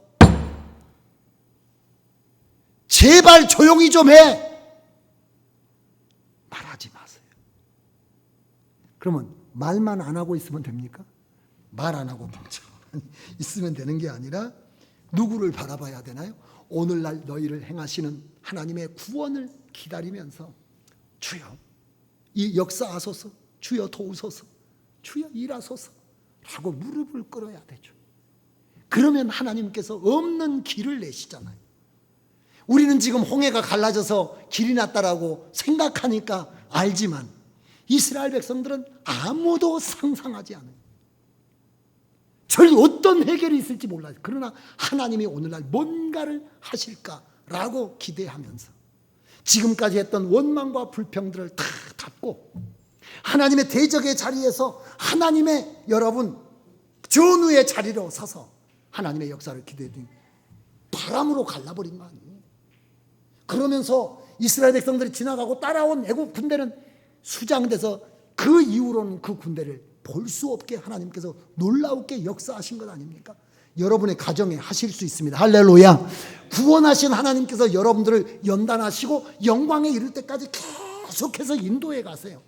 제발 조용히 좀 해. 말하지 마세요. 그러면 말만 안 하고 있으면 됩니까? 말 안 하고 멍청하니 있으면 되는 게 아니라 누구를 바라봐야 되나요? 오늘날 너희를 행하시는 하나님의 구원을 기다리면서 주여 이 역사하소서 주여 도우소서 주여 일하소서 하고 무릎을 꿇어야 되죠. 그러면 하나님께서 없는 길을 내시잖아요. 우리는 지금 홍해가 갈라져서 길이 났다라고 생각하니까 알지만 이스라엘 백성들은 아무도 상상하지 않아요. 저희 어떤 해결이 있을지 몰라요. 그러나 하나님이 오늘날 뭔가를 하실까라고 기대하면서 지금까지 했던 원망과 불평들을 다 닫고 하나님의 대적의 자리에서 하나님의 여러분 전우의 자리로 서서 하나님의 역사를 기대했더니 바람으로 갈라버린 거 아니에요. 그러면서 이스라엘 백성들이 지나가고 따라온 애국 군대는 수장돼서 그 이후로는 그 군대를 볼 수 없게 하나님께서 놀라웠게 역사하신 것 아닙니까? 여러분의 가정에 하실 수 있습니다. 할렐루야. 구원하신 하나님께서 여러분들을 연단하시고 영광에 이를 때까지 계속해서 인도해 가세요.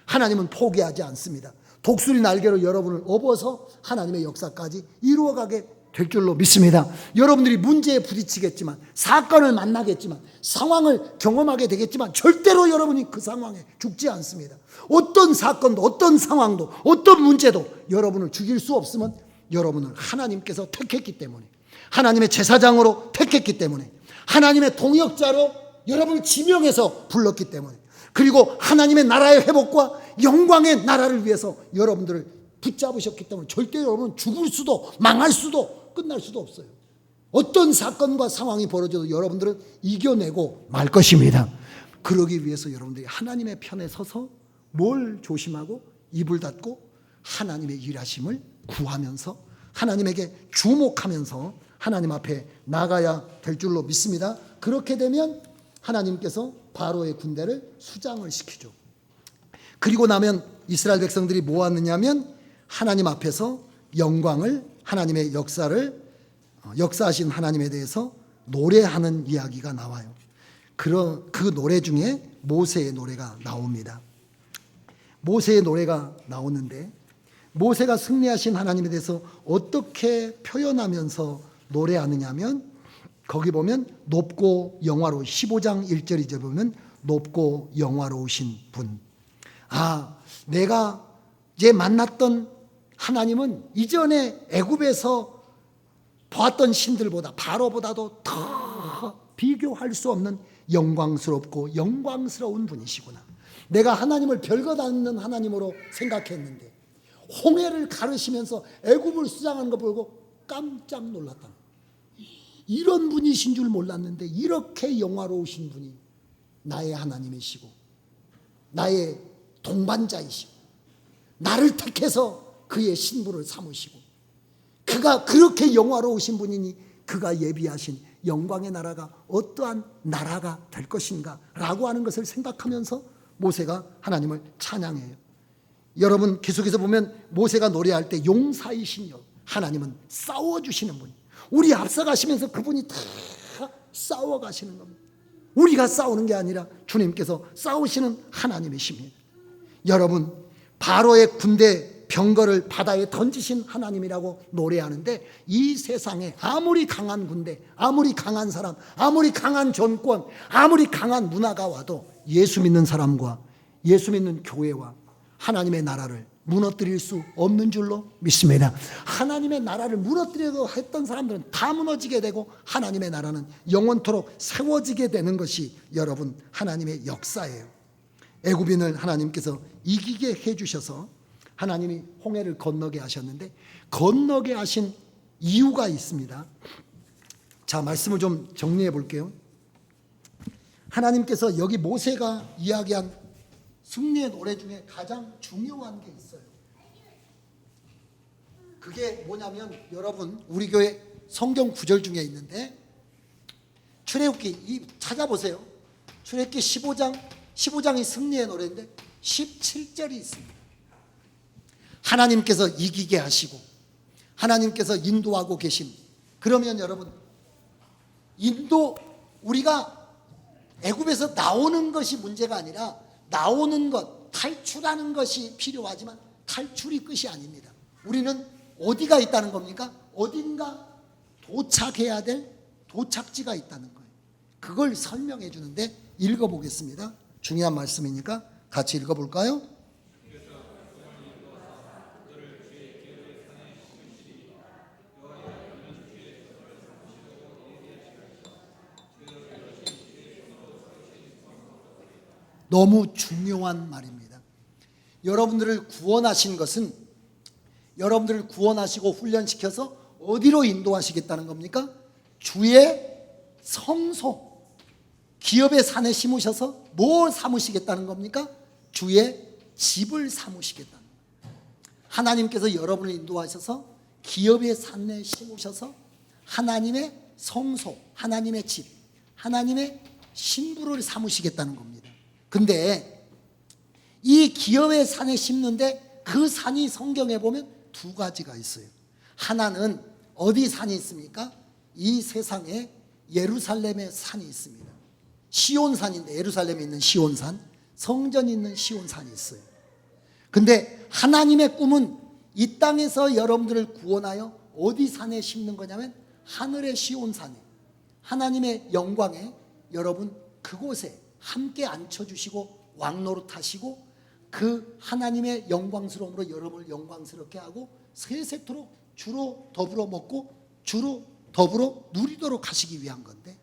하나님은 포기하지 않습니다. 독수리 날개로 여러분을 업어서 하나님의 역사까지 이루어가게 될 줄로 믿습니다. 여러분들이 문제에 부딪히겠지만, 사건을 만나겠지만, 상황을 경험하게 되겠지만 절대로 여러분이 그 상황에 죽지 않습니다. 어떤 사건도 어떤 상황도 어떤 문제도 여러분을 죽일 수 없으면 여러분을 하나님께서 택했기 때문에, 하나님의 제사장으로 택했기 때문에, 하나님의 동역자로 여러분을 지명해서 불렀기 때문에, 그리고 하나님의 나라의 회복과 영광의 나라를 위해서 여러분들을 붙잡으셨기 때문에 절대 여러분은 죽을 수도 망할 수도 끝날 수도 없어요. 어떤 사건과 상황이 벌어져도 여러분들은 이겨내고 말 것입니다. 그러기 위해서 여러분들이 하나님의 편에 서서 뭘 조심하고 입을 닫고 하나님의 일하심을 구하면서 하나님에게 주목하면서 하나님 앞에 나가야 될 줄로 믿습니다. 그렇게 되면 하나님께서 바로의 군대를 수장을 시키죠. 그리고 나면 이스라엘 백성들이 뭐 하느냐면 하나님 앞에서 영광을, 하나님의 역사하신 하나님에 대해서 노래하는 이야기가 나와요. 그 노래 중에 모세의 노래가 나옵니다. 모세의 노래가 나오는데, 모세가 승리하신 하나님에 대해서 어떻게 표현하면서 노래하느냐면, 거기 보면 높고 영화로 15장 1절이죠. 보면 높고 영화로우신 분. 내가 이제 만났던 하나님은 이전에 애굽에서 보았던 신들보다, 바로보다도 더 비교할 수 없는 영광스럽고 영광스러운 분이시구나. 내가 하나님을 별것 않는 하나님으로 생각했는데 홍해를 가르시면서 애굽을 수장하는 거 보고 깜짝 놀랐다. 이런 분이신 줄 몰랐는데 이렇게 영화로우신 분이 나의 하나님이시고 나의 동반자이시고 나를 택해서 그의 신부를 삼으시고 그가 그렇게 영화로우신 분이니 그가 예비하신 영광의 나라가 어떠한 나라가 될 것인가 라고 하는 것을 생각하면서 모세가 하나님을 찬양해요. 여러분 계속해서 보면 모세가 노래할 때 용사이신 하나님은 싸워주시는 분, 우리 앞서가시면서 그분이 다 싸워가시는 겁니다. 우리가 싸우는 게 아니라 주님께서 싸우시는 하나님이십니다. 여러분 바로의 군대 병거를 바다에 던지신 하나님이라고 노래하는데, 이 세상에 아무리 강한 군대, 아무리 강한 사람, 아무리 강한 정권, 아무리 강한 문화가 와도 예수 믿는 사람과 예수 믿는 교회와 하나님의 나라를 무너뜨릴 수 없는 줄로 믿습니다. 하나님의 나라를 무너뜨리려고 했던 사람들은 다 무너지게 되고 하나님의 나라는 영원토록 세워지게 되는 것이 여러분 하나님의 역사예요. 애굽인을 하나님께서 이기게 해주셔서 하나님이 홍해를 건너게 하셨는데, 건너게 하신 이유가 있습니다. 자, 말씀을 좀 정리해 볼게요. 하나님께서 여기 모세가 이야기한 승리의 노래 중에 가장 중요한 게 있어요. 그게 뭐냐면, 여러분 우리 교회 성경 구절 중에 있는데 출애굽기 찾아보세요. 출애굽기 15장이 승리의 노래인데 17절이 있습니다. 하나님께서 이기게 하시고 하나님께서 인도하고 계신, 그러면 여러분 우리가 애굽에서 나오는 것이 문제가 아니라 나오는 것, 탈출하는 것이 필요하지만 탈출이 끝이 아닙니다. 우리는 어디가 있다는 겁니까? 어딘가 도착해야 될 도착지가 있다는 거예요. 그걸 설명해 주는데 읽어보겠습니다. 중요한 말씀이니까 같이 읽어볼까요? 너무 중요한 말입니다. 여러분들을 구원하신 것은 여러분들을 구원하시고 훈련시켜서 어디로 인도하시겠다는 겁니까? 주의 성소, 기업의 산에 심으셔서 뭘 삼으시겠다는 겁니까? 주의 집을 삼으시겠다는 거예요. 하나님께서 여러분을 인도하셔서 기업의 산에 심으셔서 하나님의 성소, 하나님의 집, 하나님의 신부를 삼으시겠다는 겁니다. 근데 이 기업의 산에 심는데 그 산이 성경에 보면 두 가지가 있어요. 하나는 어디 산이 있습니까? 이 세상에 예루살렘의 산이 있습니다. 시온산인데, 예루살렘에 있는 시온산, 성전이 있는 시온산이 있어요. 근데 하나님의 꿈은 이 땅에서 여러분들을 구원하여 어디 산에 심는 거냐면 하늘의 시온산에, 하나님의 영광에 여러분 그곳에 함께 앉혀주시고 왕노릇하시고 그 하나님의 영광스러움으로 여러분을 영광스럽게 하고 세세토록 주로 더불어 먹고 주로 더불어 누리도록 하시기 위한 건데,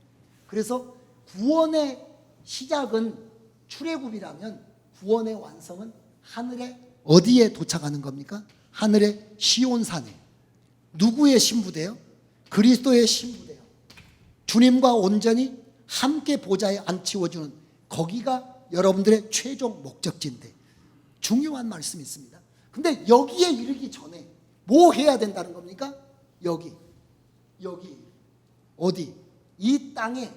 그래서 구원의 시작은 출애굽이라면 구원의 완성은 하늘에 어디에 도착하는 겁니까? 하늘의 시온산에. 누구의 신부대요? 그리스도의 신부대요. 주님과 온전히 함께 보좌에 앉히워주는, 거기가 여러분들의 최종 목적지인데 중요한 말씀이 있습니다. 근데 여기에 이르기 전에 뭐 해야 된다는 겁니까? 여기 어디? 이 땅에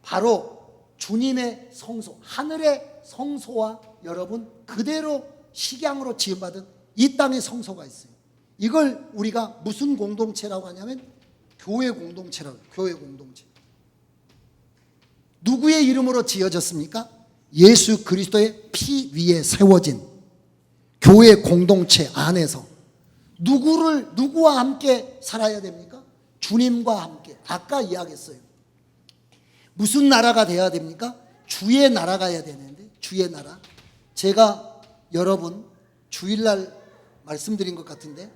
바로 주님의 성소, 하늘의 성소와 여러분 그대로 식양으로 지음받은 이 땅의 성소가 있어요. 이걸 우리가 무슨 공동체라고 하냐면 교회 공동체라고 해요. 교회 공동체. 누구의 이름으로 지어졌습니까? 예수 그리스도의 피 위에 세워진 교회 공동체 안에서 누구와 함께 살아야 됩니까? 주님과 함께. 아까 이야기했어요. 무슨 나라가 돼야 됩니까? 주의 나라가 해야 되는데, 주의 나라. 제가 여러분 주일날 말씀드린 것 같은데,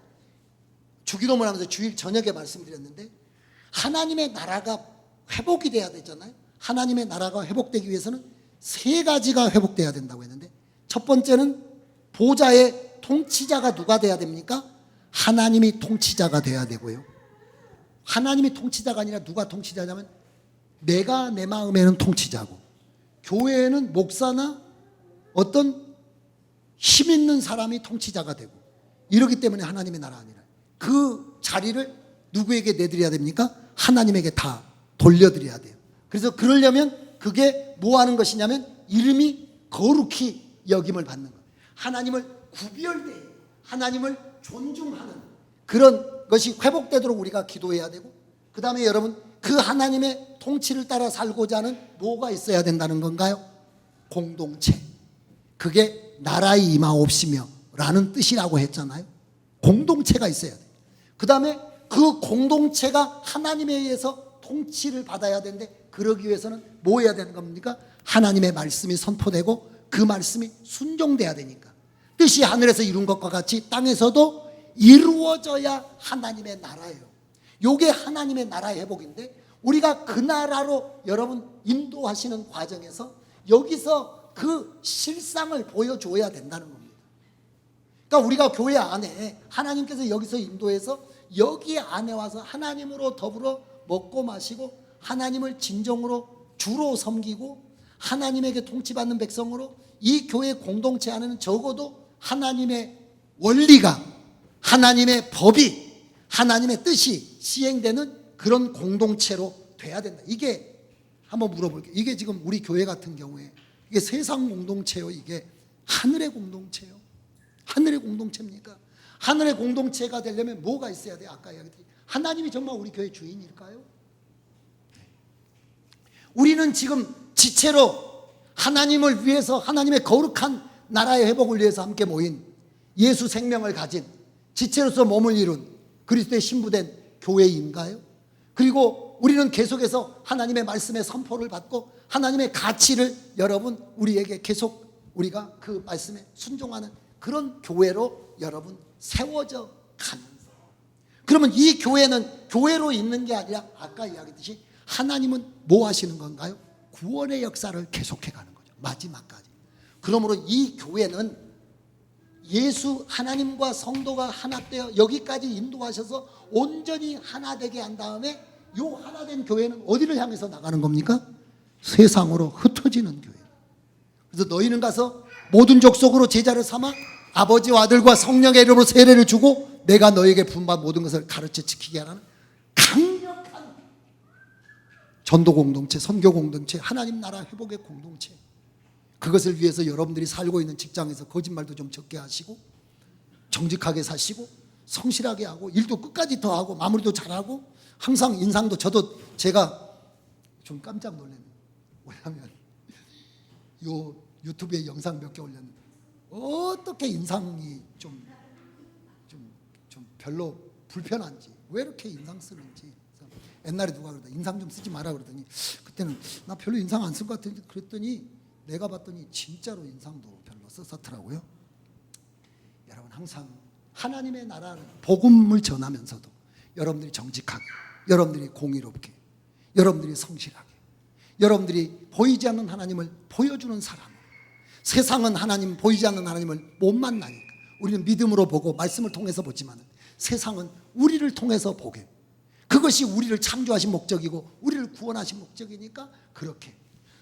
주기도문 하면서 주일 저녁에 말씀드렸는데, 하나님의 나라가 회복이 돼야 되잖아요. 하나님의 나라가 회복되기 위해서는 세 가지가 회복돼야 된다고 했는데, 첫 번째는 보좌의 통치자가 누가 돼야 됩니까? 하나님이 통치자가 돼야 되고요. 하나님이 통치자가 아니라 누가 통치자냐면 내가 내 마음에는 통치자고, 교회에는 목사나 어떤 힘 있는 사람이 통치자가 되고, 이러기 때문에 하나님의 나라 아니라 그 자리를 누구에게 내드려야 됩니까? 하나님에게 다 돌려드려야 돼요. 그래서 그러려면 그게 뭐 하는 것이냐면 이름이 거룩히 여김을 받는 것, 하나님을 구별되어 하나님을 존중하는 그런 것이 회복되도록 우리가 기도해야 되고, 그 다음에 여러분 그 하나님의 통치를 따라 살고자 하는 뭐가 있어야 된다는 건가요? 공동체. 그게 나라의 임하옵시며 라는 뜻이라고 했잖아요. 공동체가 있어야 돼요. 그 다음에 그 공동체가 하나님에 의해서 통치를 받아야 되는데, 그러기 위해서는 뭐 해야 되는 겁니까? 하나님의 말씀이 선포되고 그 말씀이 순종돼야 되니까, 뜻이 하늘에서 이룬 것과 같이 땅에서도 이루어져야 하나님의 나라예요. 요게 하나님의 나라의 회복인데, 우리가 그 나라로 여러분 인도하시는 과정에서 여기서 그 실상을 보여줘야 된다는 겁니다. 그러니까 우리가 교회 안에 하나님께서 여기서 인도해서 여기 안에 와서 하나님으로 더불어 먹고 마시고 하나님을 진정으로 주로 섬기고 하나님에게 통치받는 백성으로, 이 교회 공동체 안에는 적어도 하나님의 원리가, 하나님의 법이, 하나님의 뜻이 시행되는 그런 공동체로 돼야 된다. 이게 한번 물어볼게요. 이게 지금 우리 교회 같은 경우에 이게 세상 공동체요, 이게 하늘의 공동체요? 하늘의 공동체입니까? 하늘의 공동체가 되려면 뭐가 있어야 돼요? 아까 이야기했듯이 하나님이 정말 우리 교회 주인일까요? 우리는 지금 지체로 하나님을 위해서, 하나님의 거룩한 나라의 회복을 위해서 함께 모인 예수 생명을 가진 지체로서 몸을 이룬 그리스도의 신부된 교회인가요? 그리고 우리는 계속해서 하나님의 말씀의 선포를 받고 하나님의 가치를 여러분 우리에게 계속 우리가 그 말씀에 순종하는 그런 교회로 여러분 세워져 가면서, 그러면 이 교회는 교회로 있는 게 아니라 아까 이야기했듯이 하나님은 뭐 하시는 건가요? 구원의 역사를 계속해 가는 거죠, 마지막까지. 그러므로 이 교회는 예수 하나님과 성도가 하나 되어 여기까지 인도하셔서 온전히 하나 되게 한 다음에 요 하나 된 교회는 어디를 향해서 나가는 겁니까? 세상으로 흩어지는 교회. 그래서 너희는 가서 모든 족속으로 제자를 삼아 아버지와 아들과 성령의 이름으로 세례를 주고 내가 너에게 분반 모든 것을 가르쳐 지키게 하라는 강력한 전도 공동체, 선교 공동체, 하나님 나라 회복의 공동체. 그것을 위해서 여러분들이 살고 있는 직장에서 거짓말도 좀 적게 하시고 정직하게 사시고 성실하게 하고 일도 끝까지 더 하고 마무리도 잘하고 항상 인상도 제가 좀 깜짝 놀랐네요. 왜냐하면 요 유튜브에 영상 몇 개 올렸는데 어떻게 인상이 좀 별로 불편한지 왜 이렇게 인상 쓰는지. 옛날에 누가 그러다 인상 좀 쓰지 마라 그러더니 그때는 나 별로 인상 안 쓸 것 같은데 그랬더니 내가 봤더니 진짜로 인상도 별로 썼더라고요. 여러분 항상 하나님의 나라를 복음을 전하면서도 여러분들이 정직하게, 여러분들이 공의롭게, 여러분들이 성실하게, 여러분들이 보이지 않는 하나님을 보여주는 사람으로, 세상은 하나님 보이지 않는 하나님을 못 만나니까 우리는 믿음으로 보고 말씀을 통해서 보지만 세상은 우리를 통해서 보게, 그것이 우리를 창조하신 목적이고 우리를 구원하신 목적이니까 그렇게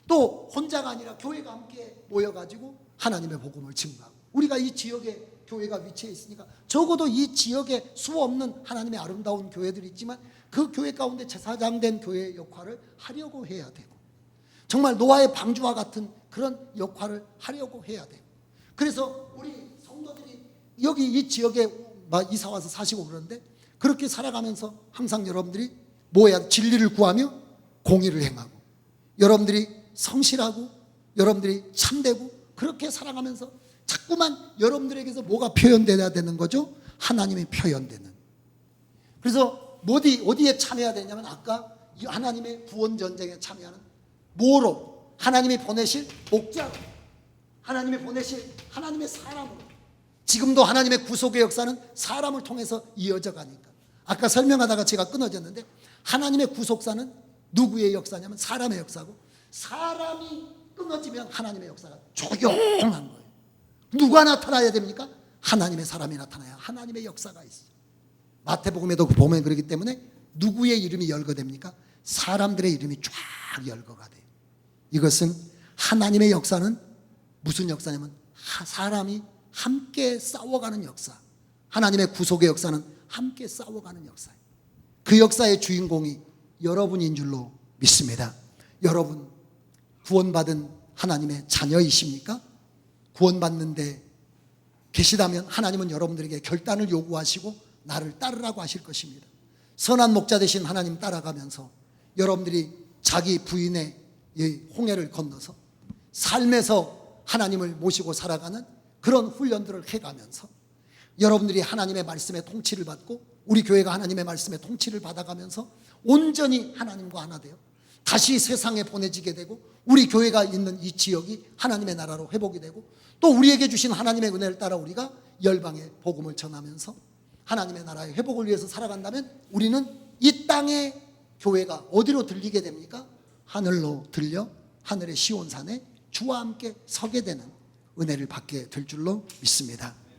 또 혼자가 아니라 교회가 함께 모여가지고 하나님의 복음을 증거하고, 우리가 이 지역에 교회가 위치해 있으니까 적어도 이 지역에 수 없는 하나님의 아름다운 교회들이 있지만 그 교회 가운데 제사장된 교회의 역할을 하려고 해야 되고, 정말 노아의 방주와 같은 그런 역할을 하려고 해야 되고, 그래서 우리 성도들이 여기 이 지역에 이사 와서 사시고 그러는데 그렇게 살아가면서 항상 여러분들이 뭐 해야 돼? 진리를 구하며 공의를 행하고, 여러분들이 성실하고 여러분들이 참되고 그렇게 살아가면서 자꾸만 여러분들에게서 뭐가 표현되어야 되는 거죠? 하나님이 표현되는. 그래서 어디에 참여해야 되냐면 아까 하나님의 구원 전쟁에 참여하는 뭐로? 하나님이 보내실 목자로, 하나님이 보내실 하나님의 사람으로. 지금도 하나님의 구속의 역사는 사람을 통해서 이어져 가니까 아까 설명하다가 제가 끊어졌는데 하나님의 구속사는 누구의 역사냐면 사람의 역사고, 사람이 끊어지면 하나님의 역사가 조용한 거예요. 누가 나타나야 됩니까? 하나님의 사람이 나타나야 하나님의 역사가 있어요. 마태복음에도 보면 그렇기 때문에 누구의 이름이 열거됩니까? 사람들의 이름이 쫙 열거가 돼요. 이것은 하나님의 역사는 무슨 역사냐면 사람이 함께 싸워가는 역사. 하나님의 구속의 역사는 함께 싸워가는 역사예요. 그 역사의 주인공이 여러분인 줄로 믿습니다. 여러분 구원받은 하나님의 자녀이십니까? 구원받는데 계시다면 하나님은 여러분들에게 결단을 요구하시고 나를 따르라고 하실 것입니다. 선한 목자 되신 하나님 따라가면서 여러분들이 자기 부인의 홍해를 건너서 삶에서 하나님을 모시고 살아가는 그런 훈련들을 해가면서 여러분들이 하나님의 말씀의 통치를 받고 우리 교회가 하나님의 말씀의 통치를 받아가면서 온전히 하나님과 하나 되어 다시 세상에 보내지게 되고 우리 교회가 있는 이 지역이 하나님의 나라로 회복이 되고 또 우리에게 주신 하나님의 은혜를 따라 우리가 열방에 복음을 전하면서 하나님의 나라의 회복을 위해서 살아간다면 우리는 이 땅의 교회가 어디로 들리게 됩니까? 하늘로 들려 하늘의 시온산에 주와 함께 서게 되는 은혜를 받게 될 줄로 믿습니다.